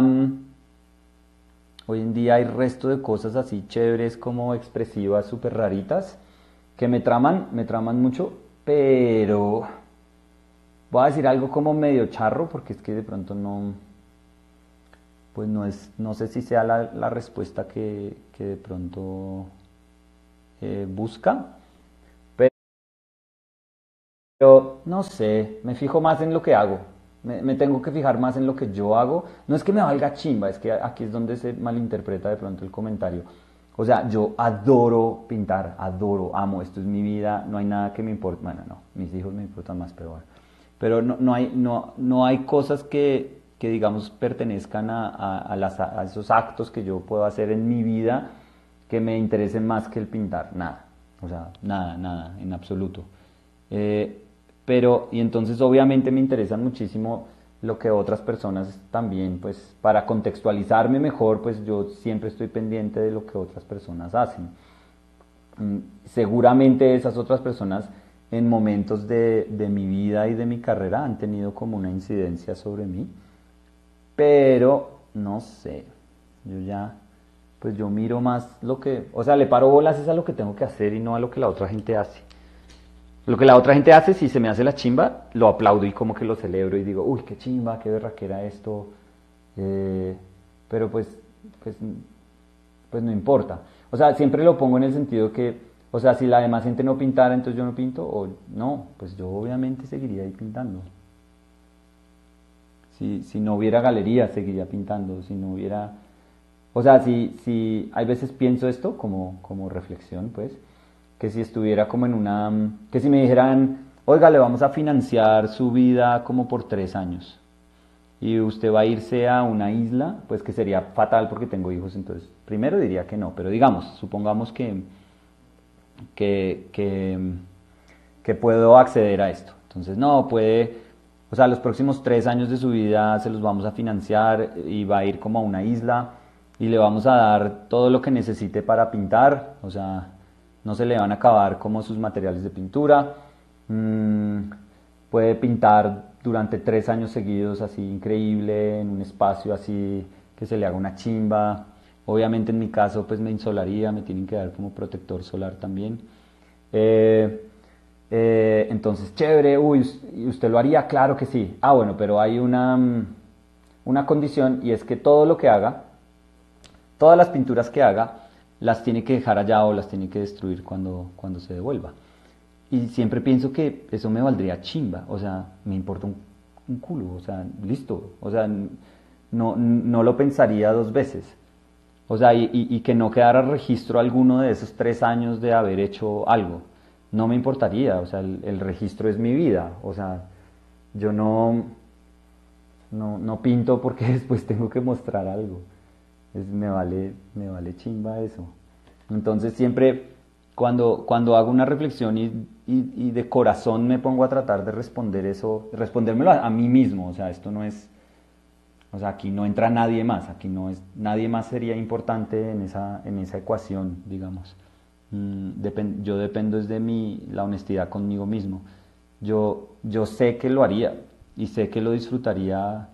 hay resto de cosas así chéveres como expresivas, súper raritas, que me traman mucho, pero voy a decir algo como medio charro, porque es que de pronto no sé si sea la respuesta que de pronto busca, pero no sé, me fijo más en lo que hago, me tengo que fijar más en lo que yo hago. No es que me valga chimba, es que aquí es donde se malinterpreta de pronto el comentario. Yo adoro pintar, amo, esto es mi vida, no hay nada que me importe. Bueno, no, mis hijos me importan más, pero bueno. Pero no hay cosas que digamos pertenezcan a esos actos que yo puedo hacer en mi vida que me interesen más que el pintar, nada. Nada, en absoluto. Y entonces obviamente me interesan muchísimo lo que otras personas también, pues para contextualizarme mejor, pues yo siempre estoy pendiente de lo que otras personas hacen. Seguramente esas otras personas en momentos de mi vida y de mi carrera han tenido como una incidencia sobre mí, pero no sé, yo miro más lo que, le paro bolas es a lo que tengo que hacer y no a lo que la otra gente hace. Lo que la otra gente hace, si se me hace la chimba, lo aplaudo y como que lo celebro y digo, uy, qué chimba, qué berraquera esto. Pero pues no importa. Siempre lo pongo en el sentido que, si la demás gente no pintara, entonces yo no pinto, o no, pues yo obviamente seguiría ahí pintando. Si no hubiera galería, seguiría pintando. Si no hubiera... si hay veces pienso esto como reflexión, pues, que si estuviera como que si me dijeran, oiga, le vamos a financiar su vida como por 3 años y usted va a irse a una isla, pues que sería fatal porque tengo hijos, entonces primero diría que no, pero digamos, supongamos que puedo acceder a esto, entonces no, puede, los próximos 3 años de su vida se los vamos a financiar y va a ir como a una isla y le vamos a dar todo lo que necesite para pintar, no se le van a acabar como sus materiales de pintura, puede pintar durante 3 años seguidos así increíble, en un espacio así que se le haga una chimba. Obviamente en mi caso pues me insolaría, me tienen que dar como protector solar también. Entonces chévere, ¿y usted lo haría? Claro que sí. Bueno, pero hay una condición y es que todo lo que haga, todas las pinturas que haga, las tiene que dejar allá o las tiene que destruir cuando se devuelva. Y siempre pienso que eso me valdría chimba, me importa un culo, listo, no lo pensaría 2 veces. Y que no quedara registro alguno de esos 3 años de haber hecho algo. No me importaría, el registro es mi vida, yo no no pinto porque después tengo que mostrar algo. Me vale chimba eso. Entonces siempre cuando hago una reflexión y de corazón me pongo a tratar de responder eso, respondérmelo a mí mismo, o sea, esto no es, o sea, aquí no entra nadie más, aquí no es, nadie más sería importante en esa ecuación, digamos. Yo dependo es de la honestidad conmigo mismo. Yo sé que lo haría y sé que lo disfrutaría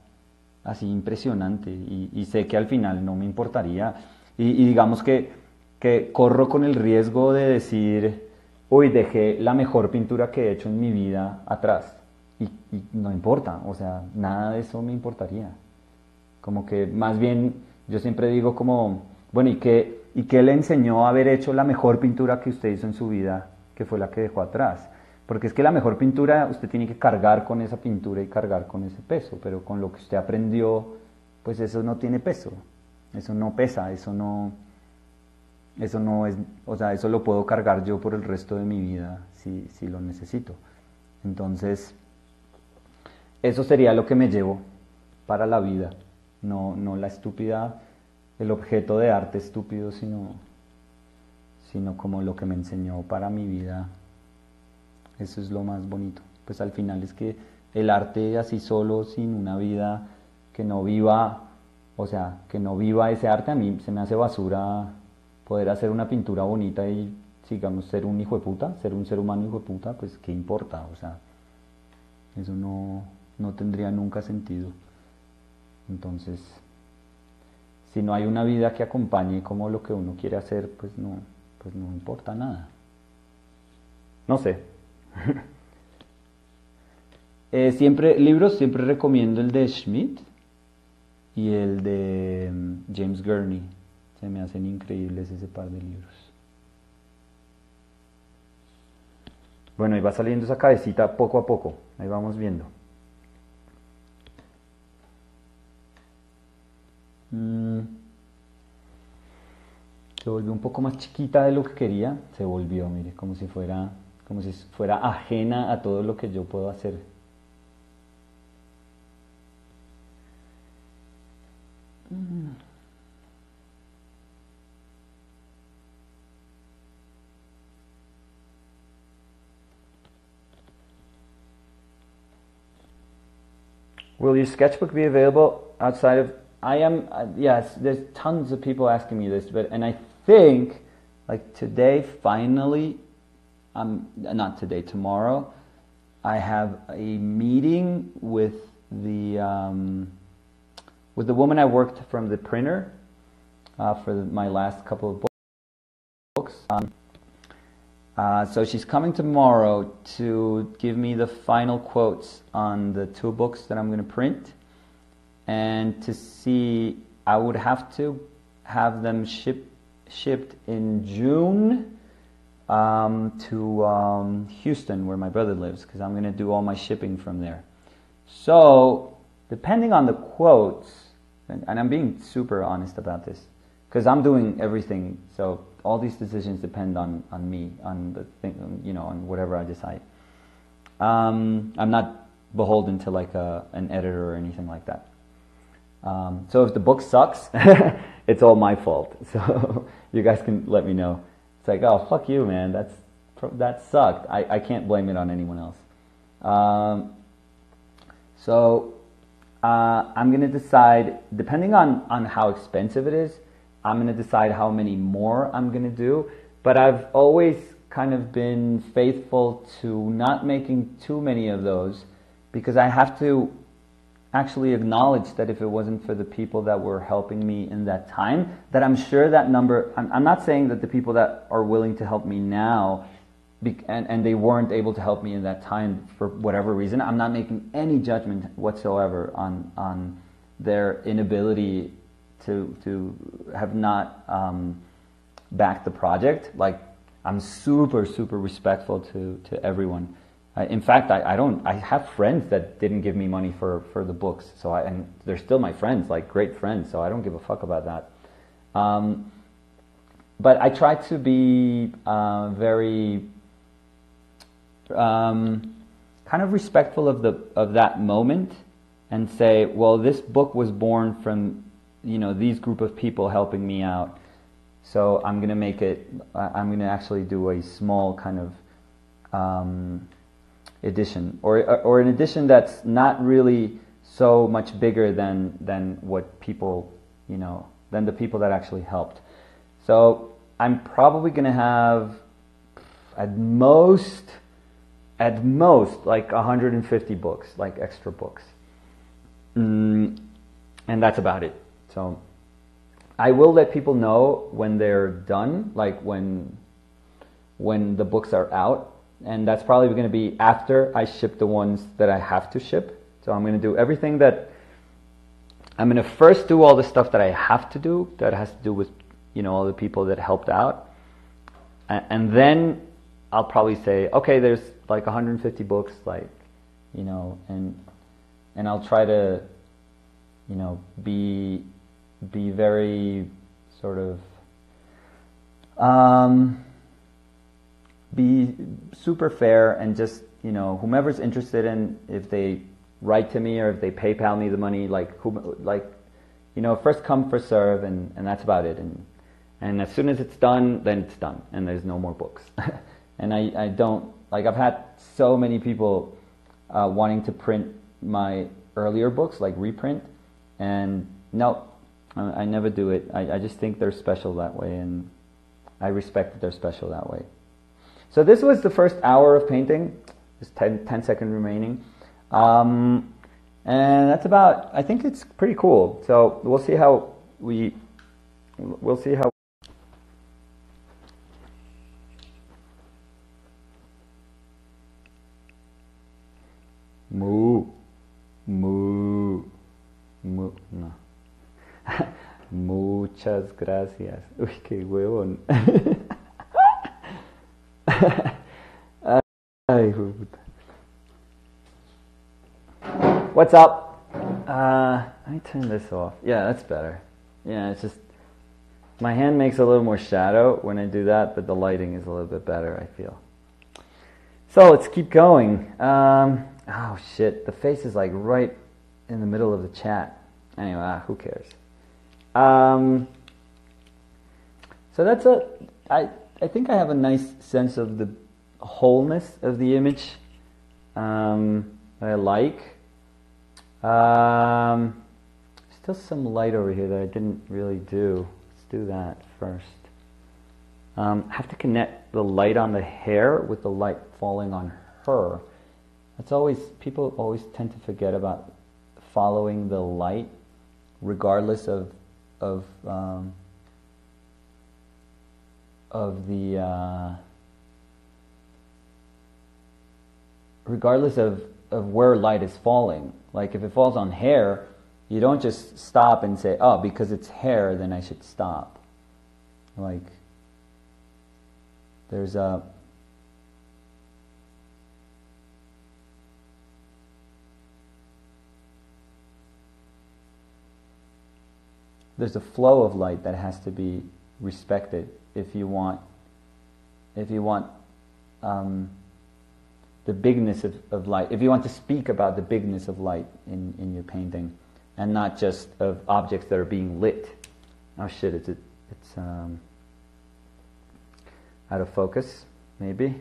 así impresionante y sé que al final no me importaría y digamos que corro con el riesgo de decir, uy, dejé la mejor pintura que he hecho en mi vida atrás y no importa, o sea, nada de eso me importaría. Como que más bien yo siempre digo como, bueno, ¿y qué le enseñó a haber hecho la mejor pintura que usted hizo en su vida, que fue la que dejó atrás? Porque es que la mejor pintura usted tiene que cargar con esa pintura y cargar con ese peso, pero con lo que usted aprendió, pues eso no tiene peso, eso no pesa, eso no es, o sea, eso lo puedo cargar yo por el resto de mi vida si lo necesito. Entonces, eso sería lo que me llevo para la vida, no la estúpida, el objeto de arte estúpido, sino como lo que me enseñó para mi vida. Eso es lo más bonito. Pues al final es que el arte así solo, sin una vida que no viva, o sea, que no viva ese arte, a mí se me hace basura poder hacer una pintura bonita y, digamos, ser un hijo de puta, ser un ser humano hijo de puta, pues qué importa, o sea, eso no tendría nunca sentido. Entonces, si no hay una vida que acompañe como lo que uno quiere hacer, pues no importa nada. No sé. Siempre recomiendo el de Schmidt y el de James Gurney. Se me hacen increíbles ese par de libros. Bueno, ahí va saliendo esa cabecita poco a poco. Ahí vamos viendo. Se volvió un poco más chiquita de lo que quería. Se volvió, mire, como si fuera ajena a todo lo que yo puedo hacer. Will your sketchbook be available outside of? Yes, there's tons of people asking me this, and I think, like today, finally, not today, tomorrow, I have a meeting with the woman I worked from the printer for my last couple of books. So she's coming tomorrow to give me the final quotes on the 2 books that I'm going to print, and to see, I would have to have them shipped in June to Houston, where my brother lives, because I'm going to do all my shipping from there. So, depending on the quotes, and I'm being super honest about this, because I'm doing everything, so all these decisions depend on me, on the thing, on whatever I decide. I'm not beholden to like an editor or anything like that. So if the book sucks, it's all my fault. So you guys can let me know. It's like, oh, fuck you, man. That sucked. I can't blame it on anyone else. So I'm going to decide, depending on how expensive it is, I'm going to decide how many more I'm going to do. But I've always kind of been faithful to not making too many of those, because I have to actually acknowledge that if it wasn't for the people that were helping me in that time, that I'm sure that number, I'm not saying that the people that are willing to help me now, and they weren't able to help me in that time for whatever reason, I'm not making any judgment whatsoever on their inability to have not backed the project. Like, I'm super, super respectful to everyone. In fact, I have friends that didn't give me money for the books, and they're still my friends, like great friends, so I don't give a fuck about that. But I try to be very kind of respectful of that moment, and say, well, this book was born from, these group of people helping me out. So I'm going to I'm going to actually do a small kind of edition, or an edition that's not really so much bigger than what people, than the people that actually helped. So I'm probably going to have at most like 150 books, like extra books. And that's about it. So I will let people know when they're done, like when the books are out, and that's probably going to be after I ship the ones that I have to ship. So I'm going to do everything that I'm going to first do all the stuff that I have to do that has to do with all the people that helped out, and then I'll probably say, okay, there's like 150 books, like and I'll try to be very sort of be super fair, and just whomever's interested in, if they write to me or if they PayPal me the money, first come first serve, and that's about it. And as soon as it's done, then it's done, and there's no more books. And I don't, I've had so many people wanting to print my earlier books, like reprint, and no, I never do it. I just think they're special that way, and I respect that they're special that way. So this was the first hour of painting. There's 10 seconds remaining. And that's about, I think it's pretty cool. So we'll see how no. Muchas gracias. Uy, qué huevón. Ay, puta. What's up? Let me turn this off. Yeah, that's better. Yeah, it's just my hand makes a little more shadow when I do that, but the lighting is a little bit better, I feel. So let's keep going. Oh shit, the face is like right in the middle of the chat. Anyway, who cares? So that's I think I have a nice sense of the wholeness of the image that I like. Still some light over here that I didn't really do. Let's do that first. I have to connect the light on the hair with the light falling on her. People always tend to forget about following the light, regardless of where light is falling. Like if it falls on hair, you don't just stop and say, oh, because it's hair, then I should stop. Like there's a flow of light that has to be respected if you want the bigness of light, if you want to speak about the bigness of light in your painting, and not just of objects that are being lit. Oh shit, it's out of focus, maybe.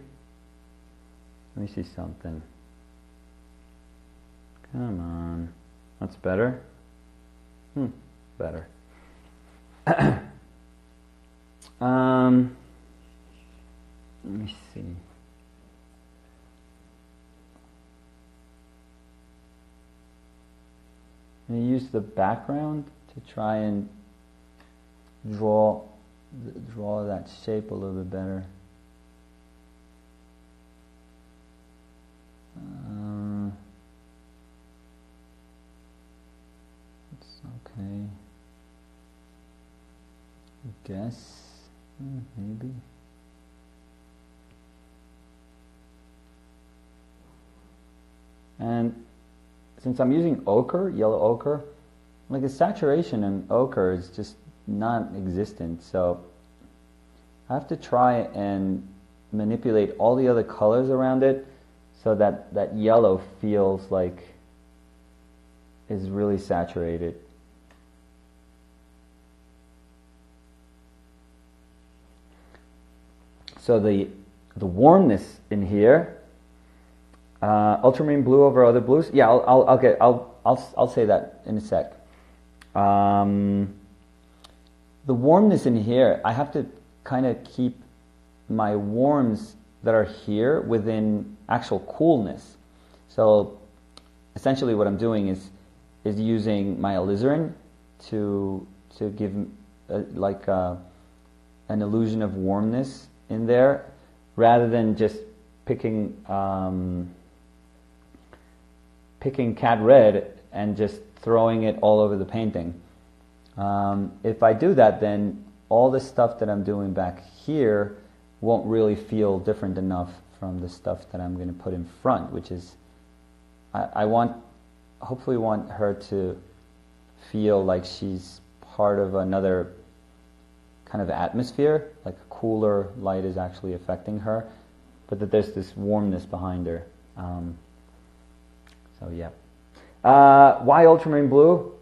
Let me see something. Come on. That's better? Better. Let me see. I'm going to use the background to try and draw that shape a little bit better. It's okay. I guess. Maybe. And since I'm using ochre, yellow ochre, like the saturation in ochre is just non-existent, so I have to try and manipulate all the other colors around it so that that yellow feels like is really saturated. So the warmness in here, ultramarine blue over other blues. Yeah, I'll say that in a sec. The warmness in here, I have to kind of keep my warms that are here within actual coolness. So essentially what I'm doing is using my alizarin to give an illusion of warmness in there, rather than just picking cat red and just throwing it all over the painting. If I do that, then all the stuff that I'm doing back here won't really feel different enough from the stuff that I'm going to put in front, which is, I hopefully want her to feel like she's part of another kind of atmosphere, like a cooler light is actually affecting her, but that there's this warmness behind her. So yeah. Why ultramarine blue?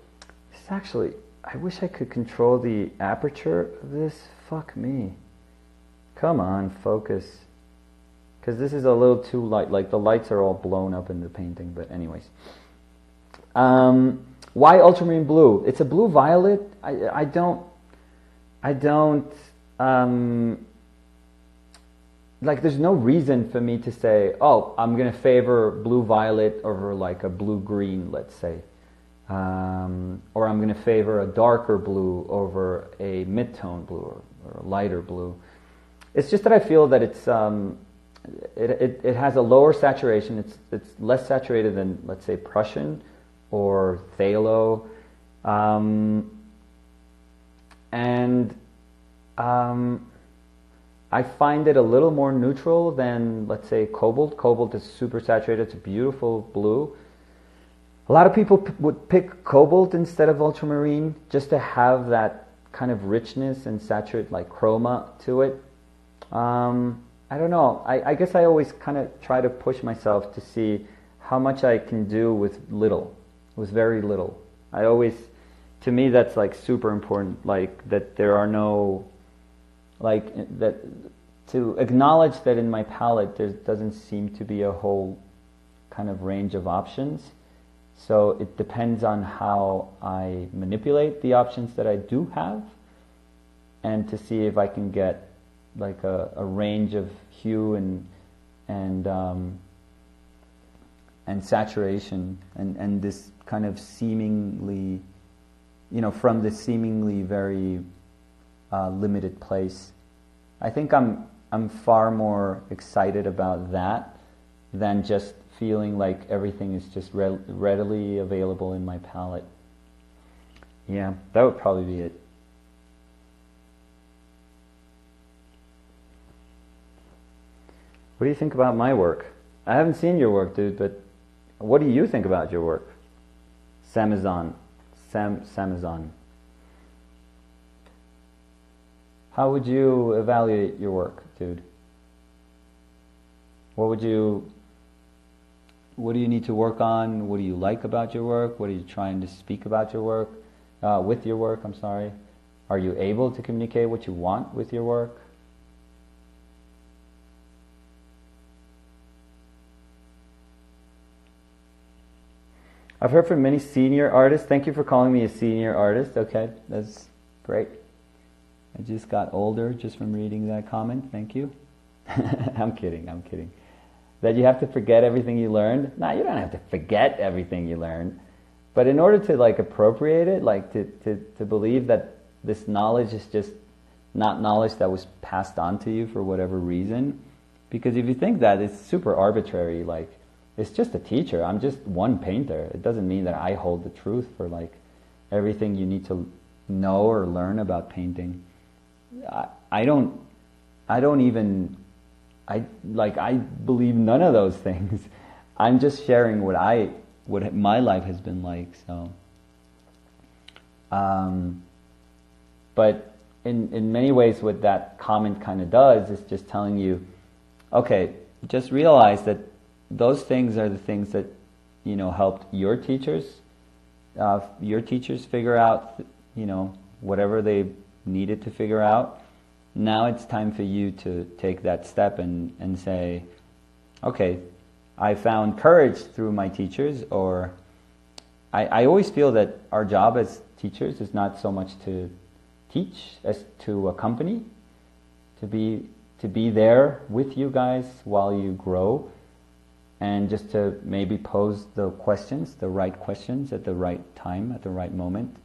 It's actually, I wish I could control the aperture of this. Fuck me. Come on, focus. Because this is a little too light. Like the lights are all blown up in the painting, but anyways. Why ultramarine blue? It's a blue violet. I don't like, there's no reason for me to say, oh, I'm going to favor blue violet over like a blue green, let's say. Or I'm going to favor a darker blue over a mid-tone blue or a lighter blue. It's just that I feel that it's it has a lower saturation. It's less saturated than, let's say, Prussian or phthalo. I find it a little more neutral than, let's say, cobalt. Cobalt is super saturated. It's a beautiful blue. A lot of people would pick cobalt instead of ultramarine just to have that kind of richness and saturate, like chroma to it. I don't know. I guess I always kind of try to push myself to see how much I can do with little, with very little. To me, that's like super important, like that there are no, like that, to acknowledge that in my palette there doesn't seem to be a whole kind of range of options. So it depends on how I manipulate the options that I do have, and to see if I can get like a range of hue and saturation and this kind of seemingly, from this seemingly very limited place. I think I'm far more excited about that than just feeling like everything is just readily available in my palette. Yeah, that would probably be it. What do you think about my work? I haven't seen your work, dude, but what do you think about your work? Samazon. How would you evaluate your work, dude? What do you need to work on? What do you like about your work? What are you trying to speak about your work? With your work, I'm sorry. Are you able to communicate what you want with your work? I've heard from many senior artists. Thank you for calling me a senior artist. Okay, that's great. I just got older just from reading that comment. Thank you. I'm kidding. That you have to forget everything you learned? No, you don't have to forget everything you learned. But in order to like appropriate it, like to believe that this knowledge is just not knowledge that was passed on to you for whatever reason. Because if you think that, it's super arbitrary. Like, it's just a teacher. I'm just one painter. It doesn't mean that I hold the truth for like everything you need to know or learn about painting. I believe none of those things. I'm just sharing what my life has been like. So, but in many ways, what that comment kind of does is just telling you, okay, just realize that those things are the things that helped your teachers, your teachers figure out, whatever they needed to figure out. Now it's time for you to take that step and say, okay, I found courage through my teachers, or I always feel that our job as teachers is not so much to teach as to accompany, to be there with you guys while you grow, and just to maybe pose the right questions at the right time, at the right moment.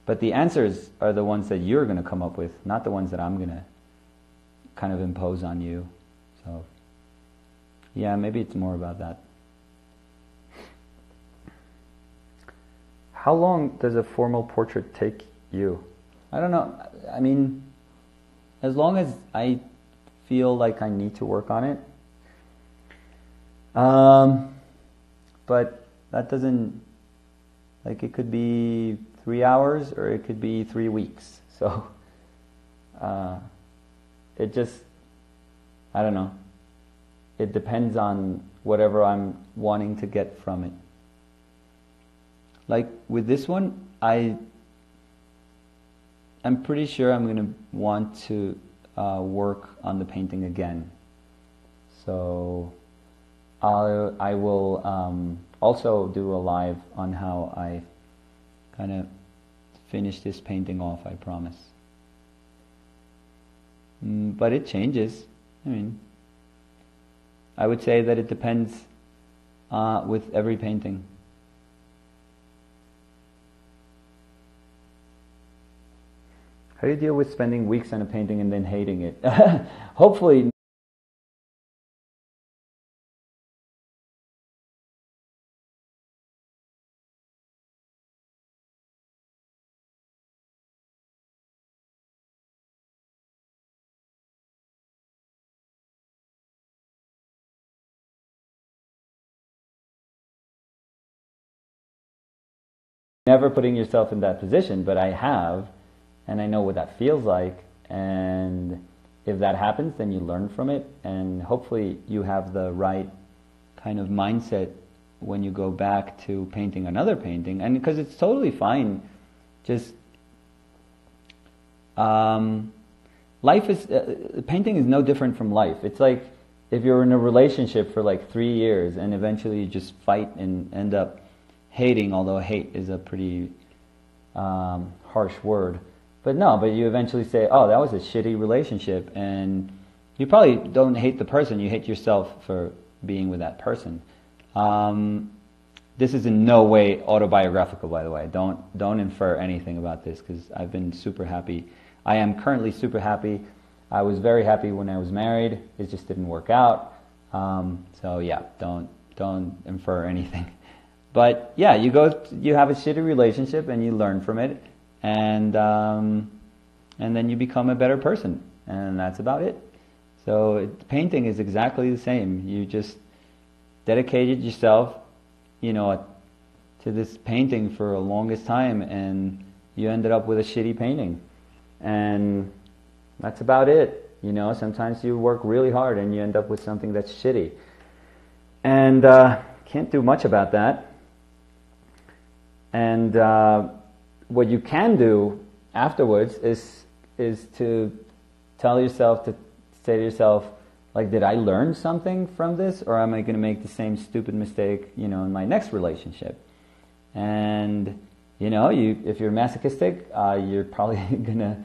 But the answers are the ones that you're going to come up with, not the ones that I'm going to kind of impose on you. So, yeah, maybe it's more about that. How long does a formal portrait take you? I don't know. I mean, as long as I feel like I need to work on it. But that doesn't, it could be 3 hours or it could be 3 weeks. So, it just, I don't know. It depends on whatever I'm wanting to get from it. Like with this one, I'm pretty sure I'm going to want to work on the painting again. So I will also do a live on how I kind of finish this painting off, I promise. But it changes. I mean, I would say that it depends with every painting. How do you deal with spending weeks on a painting and then hating it? Hopefully. Never putting yourself in that position, but I have, and I know what that feels like, and if that happens, then you learn from it, and hopefully you have the right kind of mindset when you go back to painting another painting, and because it's totally fine, just life is, painting is no different from life. It's like if you're in a relationship for like 3 years and eventually you just fight and end up hating, although hate is a pretty harsh word. But you eventually say, oh, that was a shitty relationship, and you probably don't hate the person, you hate yourself for being with that person. This is in no way autobiographical, by the way. Don't infer anything about this, because I've been super happy. I am currently super happy. I was very happy when I was married. It just didn't work out. So yeah, don't infer anything. But yeah, you have a shitty relationship and you learn from it, and then you become a better person, and that's about it. So painting is exactly the same. You just dedicated yourself, to this painting for the longest time, and you ended up with a shitty painting, and that's about it. Sometimes you work really hard and you end up with something that's shitty, and can't do much about that. And what you can do afterwards is to say to yourself, like, did I learn something from this, or am I going to make the same stupid mistake, in my next relationship? And if you're masochistic, you're probably going to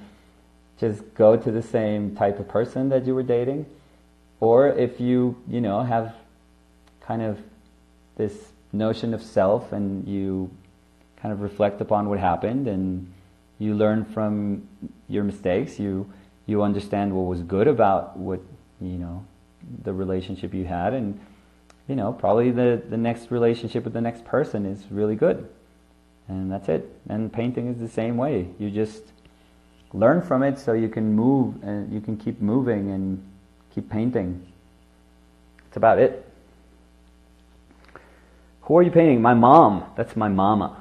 just go to the same type of person that you were dating. Or if you have kind of this notion of self, and you kind of reflect upon what happened, and you learn from your mistakes, you understand what was good about what, the relationship you had, and, probably the next relationship with the next person is really good. And that's it. And painting is the same way. You just learn from it so you can move, and you can keep moving and keep painting. That's about it. Who are you painting? My mom. That's my mama.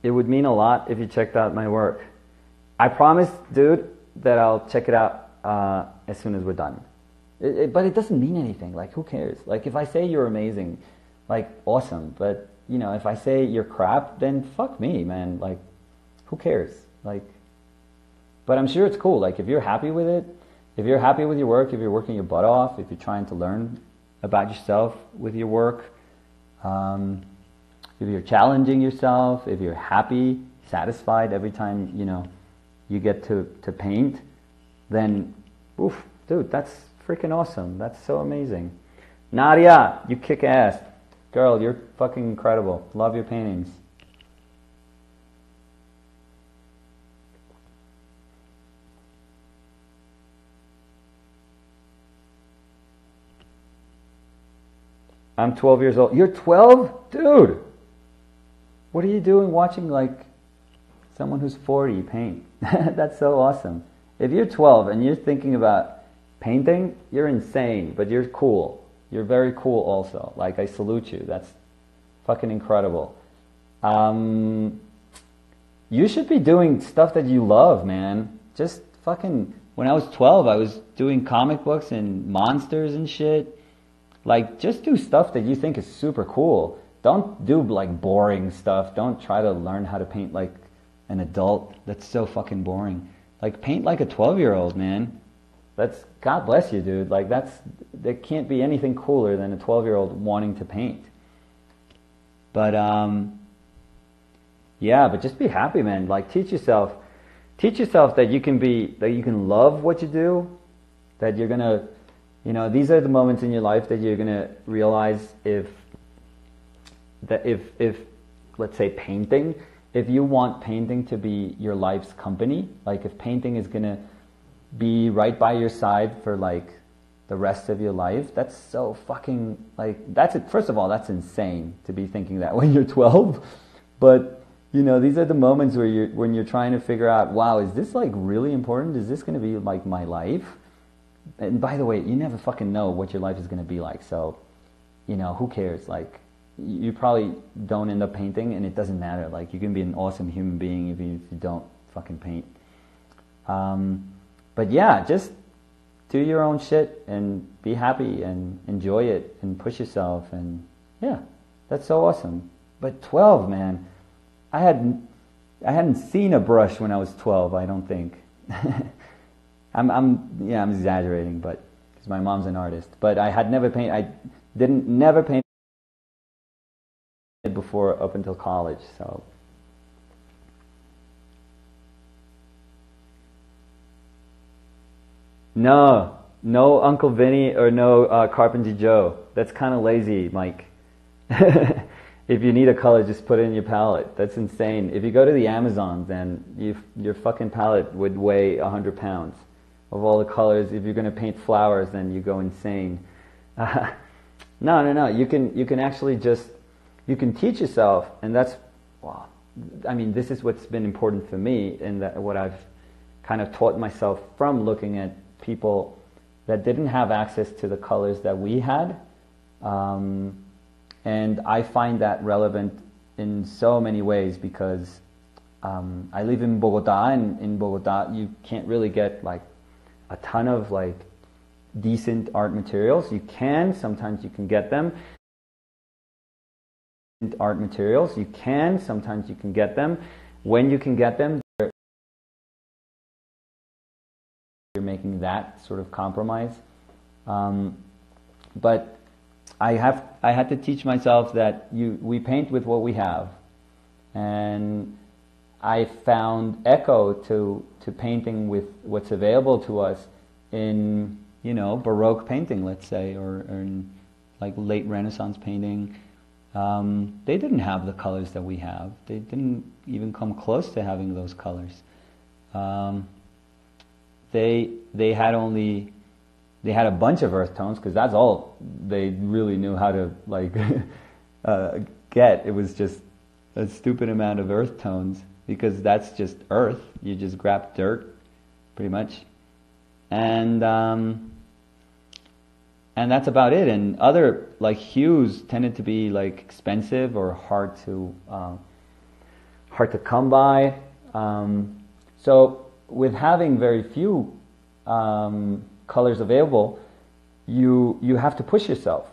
It would mean a lot if you checked out my work. I promise, dude, that I'll check it out as soon as we're done. But it doesn't mean anything. Like, who cares? Like, if I say you're amazing, like awesome. But you know, if I say you're crap, then fuck me, man. Like, who cares? Like, but I'm sure it's cool. Like, if you're happy with it, if you're happy with your work, if you're working your butt off, if you're trying to learn about yourself with your work, if you're challenging yourself, if you're happy, satisfied every time, you know, you get to paint, then, oof, dude, that's freaking awesome. That's so amazing. Nadia, you kick ass. Girl, you're fucking incredible. Love your paintings. I'm 12 years old. You're 12? Dude! What are you doing watching like someone who's 40 paint? That's so awesome. If you're 12 and you're thinking about painting, you're insane, but you're cool. You're very cool also. Like, I salute you. That's fucking incredible. You should be doing stuff that you love, man. Just fucking... When I was 12, I was doing comic books and monsters and shit. Like, just do stuff that you think is super cool. Don't do, like, boring stuff. Don't try to learn how to paint like an adult. That's so fucking boring. Like, paint like a 12-year-old, man. That's... God bless you, dude. Like, there can't be anything cooler than a 12-year-old wanting to paint. But, yeah, but just be happy, man. Like, teach yourself that you can love what you do, that you're gonna, you know, these are the moments in your life that you're gonna realize if, let's say painting, if you want painting to be your life's company, like if painting is gonna be right by your side for like the rest of your life, that's so fucking, like, that's it. First of all, that's insane to be thinking that when you're 12. But you know, these are the moments where when you're trying to figure out, wow, is this like really important? Is this going to be like my life? And by the way, you never fucking know what your life is going to be like. So, you know, who cares? Like, you probably don't end up painting, and it doesn't matter. Like, you can be an awesome human being if you don't fucking paint. But yeah, just do your own shit and be happy and enjoy it and push yourself, and yeah, that's so awesome. But 12, man, I hadn't seen a brush when I was 12. I don't think. I'm exaggerating, but because my mom's an artist. But I had never painted. I never painted before up until college. So. No Uncle Vinny or no Carpenter Joe. That's kind of lazy, Mike. If you need a color, just put it in your palette. That's insane. If you go to the Amazon, then your fucking palette would weigh 100 pounds of all the colors. If you're going to paint flowers, then you go insane. No. You can actually you can teach yourself, and that's, well, I mean, this is what's been important for me, and that what I've kind of taught myself from looking at people that didn't have access to the colors that we had. And I find that relevant in so many ways because I live in Bogota, and in Bogota you can't really get like a ton of like decent art materials. Sometimes you can get them. Sometimes you can get them. When you can get them, you're making that sort of compromise. But I had to teach myself that we paint with what we have, and I found echo to painting with what's available to us in, you know, Baroque painting, let's say, or in like late Renaissance painting. They didn't have the colors that we have. They didn't even come close to having those colors. They had a bunch of earth tones because that's all they really knew how to like get. It was just a stupid amount of earth tones because that's just earth. You just grab dirt, pretty much, and that's about it. And other like hues tended to be like expensive or hard to come by. So with having very few colors available, you have to push yourself.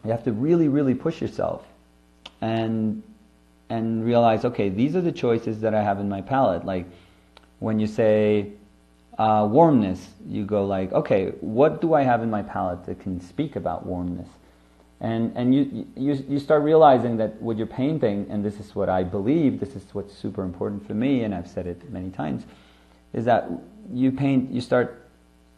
You have to really, really push yourself and realize, okay, these are the choices that I have in my palette. Like when you say warmness, you go like, okay, what do I have in my palette that can speak about warmness? And you start realizing that what you're painting, and this is what I believe, this is what's super important for me, and I've said it many times, is that you start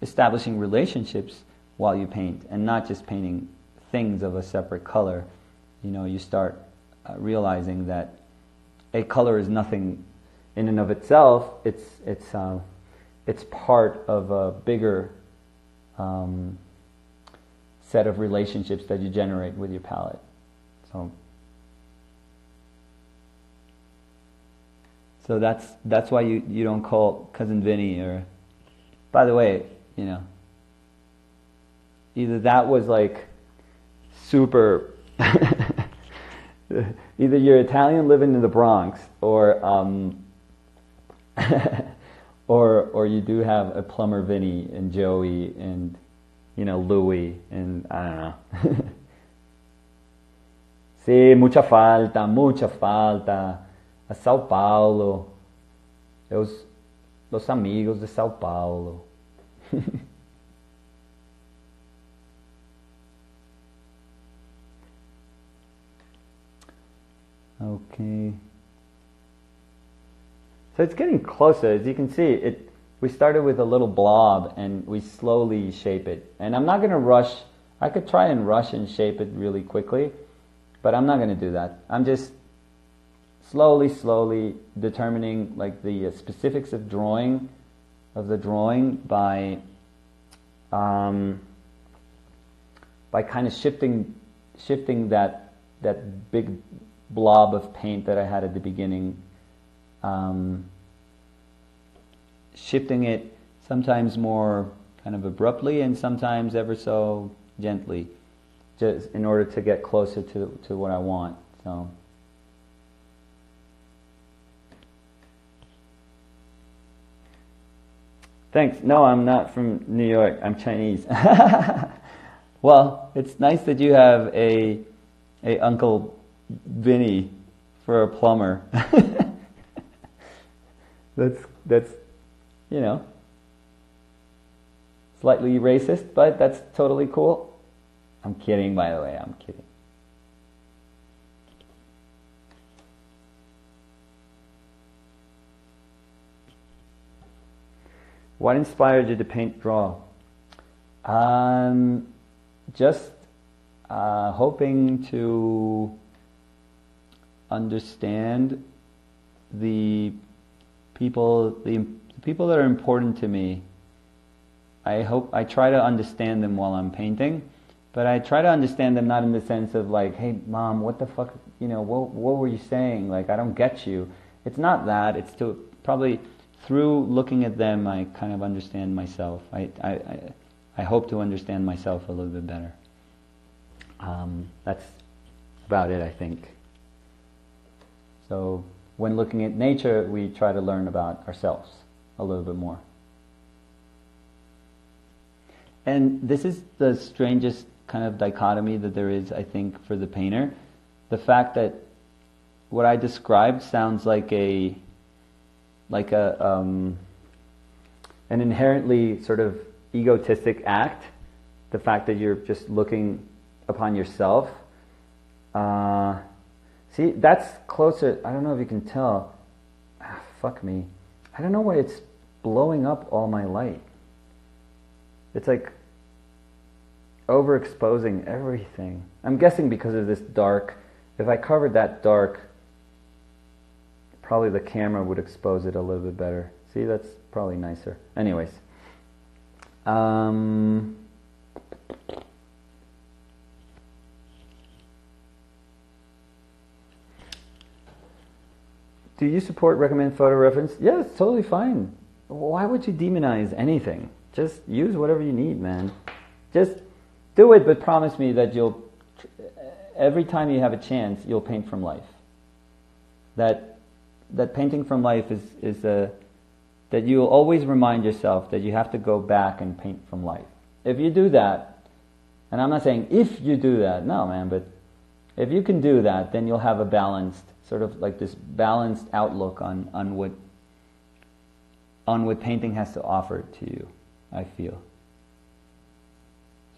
establishing relationships while you paint, and not just painting things of a separate color. You start realizing that a color is nothing in and of itself. It's part of a bigger set of relationships that you generate with your palette. So that's why you don't call Cousin Vinny, or, by the way, either that was like super either you're Italian living in the Bronx, or or you do have a plumber Vinny and Joey and Louis, and I don't know. Sí, mucha falta. A Sao Paulo. Los amigos de Sao Paulo. Okay. So it's getting closer. As you can see, we started with a little blob and we slowly shape it. And I'm not going to rush. I could try and rush and shape it really quickly, but I'm not going to do that. I'm just slowly determining like the specifics of the drawing by kind of shifting that big blob of paint that I had at the beginning, shifting it sometimes more kind of abruptly and sometimes ever so gently, just in order to get closer to what I want. So thanks. No, I'm not from New York. I'm Chinese. Well, it's nice that you have a Uncle Vinny for a plumber. That's slightly racist, but that's totally cool. I'm kidding, by the way. I'm kidding. What inspired you to paint, draw? Just hoping to understand the people that are important to me. I try to understand them while I'm painting, but I try to understand them not in the sense of like, hey mom, what the fuck, what were you saying? Like, I don't get you. It's not that. It's to probably through looking at them, I kind of understand myself. I hope to understand myself a little bit better. That's about it, I think. So when looking at nature, we try to learn about ourselves a little bit more. And this is the strangest kind of dichotomy that there is, I think, for the painter. The fact that what I described sounds like an inherently sort of egotistic act. The fact that you're just looking upon yourself. See, that's closer. I don't know if you can tell. Fuck me. I don't know why it's blowing up all my light. It's like overexposing everything. I'm guessing because of this dark. If I covered that dark, probably the camera would expose it a little bit better. See, that's probably nicer. Anyways. Do you recommend photo reference? Yeah, it's totally fine. Why would you demonize anything? Just use whatever you need, man. Just do it, but promise me that every time you have a chance, you'll paint from life. That painting from life is that you'll always remind yourself that you have to go back and paint from life. If you do that, And I'm not saying if you do that, no man, but if you can do that, then you'll have a balanced, sort of like this balanced outlook on what painting has to offer to you, I feel.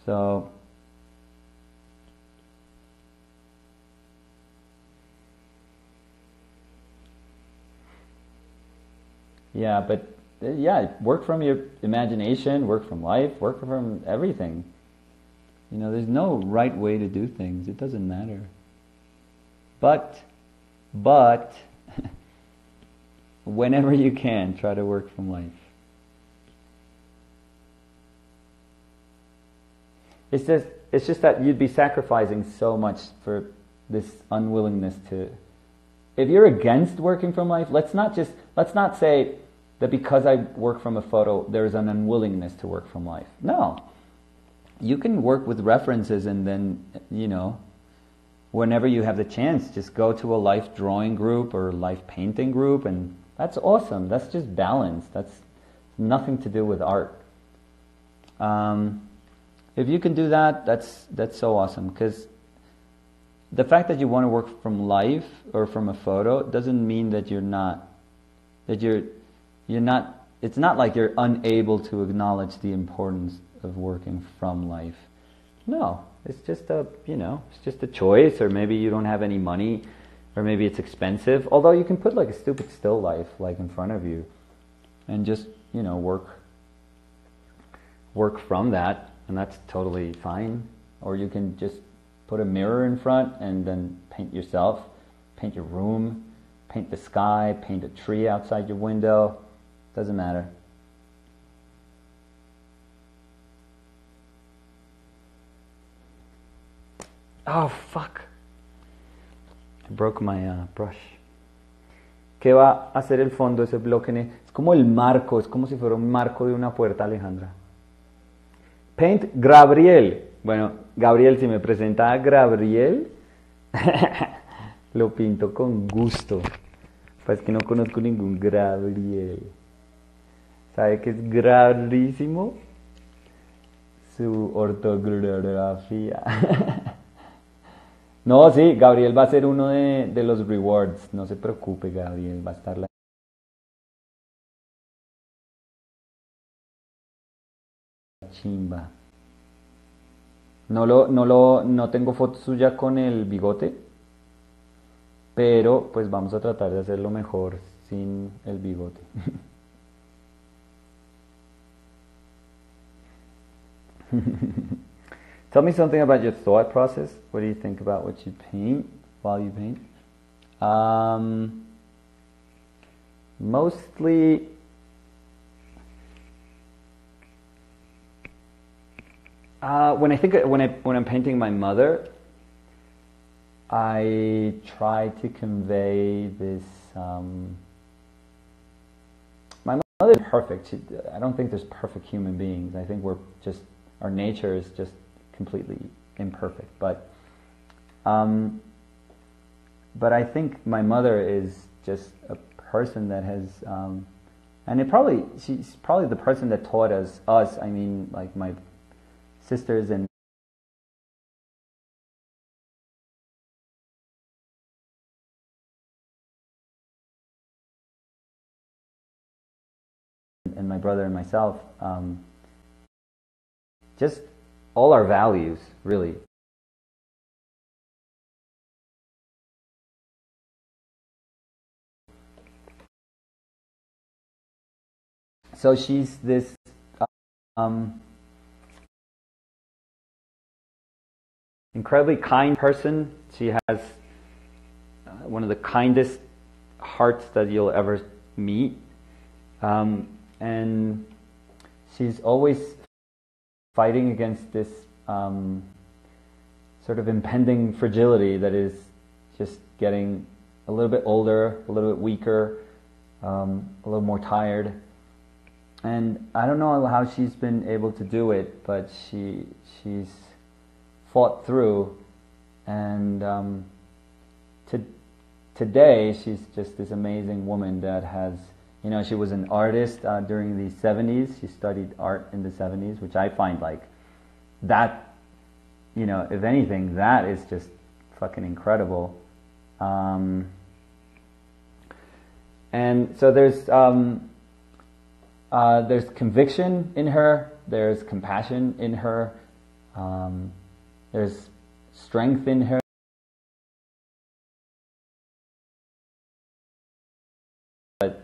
So, yeah, but yeah, work from your imagination, work from life, work from everything. You know, there's no right way to do things. It doesn't matter. But, whenever you can, try to work from life. It's just that you'd be sacrificing so much for this unwillingness to. If you're against working from life, let's not say that because I work from a photo, there's an unwillingness to work from life. No. You can work with references and then, you know, whenever you have the chance, just go to a life drawing group or life painting group, and that's awesome. That's just balance. That's nothing to do with art. If you can do that, that's so awesome, because the fact that you want to work from life or from a photo doesn't mean that you're not, it's not like you're unable to acknowledge the importance of working from life. No, it's just a choice, or maybe you don't have any money, or maybe it's expensive, although you can put like a stupid still life like in front of you and just, you know, work from that, and that's totally fine. Or you can just put a mirror in front and then paint yourself, paint your room, paint the sky, paint a tree outside your window. Doesn't matter. Oh, fuck. I broke my brush. ¿Qué va a hacer el fondo, ese bloque? Es como el marco, es como si fuera un marco de una puerta, Alejandra. Paint Gabriel. Bueno, Gabriel, si me presenta a Gabriel, lo pinto con gusto. Pues que no conozco ningún Gabriel. ¿Sabe qué es gravísimo? Su ortografía. No, sí, Gabriel va a ser uno de los rewards. No se preocupe, Gabriel, va a estar la chimba. No tengo foto suya con el bigote, pero pues vamos a tratar de hacerlo mejor sin el bigote. Tell me something about your thought process. What do you think about what you paint while you paint? Mostly, when I'm painting my mother, I try to convey this. My mother is perfect. I don't think there's perfect human beings. I think our nature is just completely imperfect. But I think my mother is just a person that has, and she's probably the person that taught us. I mean, like my sisters and my brother and myself, just all our values, really. So she's this incredibly kind person. She has one of the kindest hearts that you'll ever meet. And she's always fighting against this sort of impending fragility that is just getting a little bit older, a little bit weaker, a little more tired. And I don't know how she's been able to do it, but she's fought through. And today she's just this amazing woman that has, you know, she was an artist during the 70s. She studied art in the 70s, which I find like that if anything, that is just fucking incredible. And so there's conviction in her, there's compassion in her, there's strength in her. But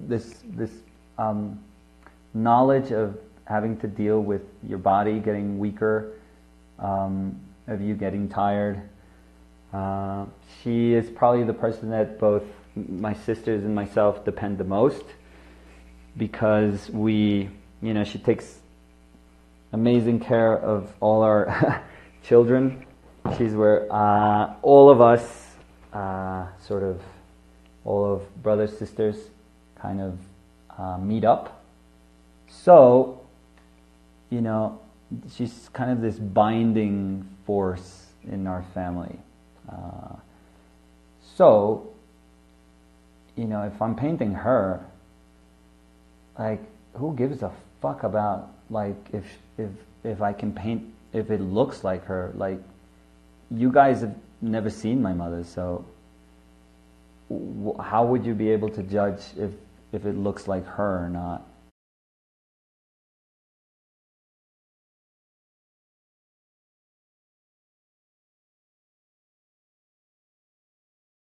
there's this knowledge of having to deal with your body getting weaker, of you getting tired. She is probably the person that both my sisters and myself depend the most, because she takes amazing care of all our children. She's where all of us, all of brothers, sisters, kind of meet up. So, she's kind of this binding force in our family. So, if I'm painting her, like, who gives a fuck about, like, if I can paint, if it looks like her? Like, you guys have never seen my mother, so how would you be able to judge if it looks like her or not?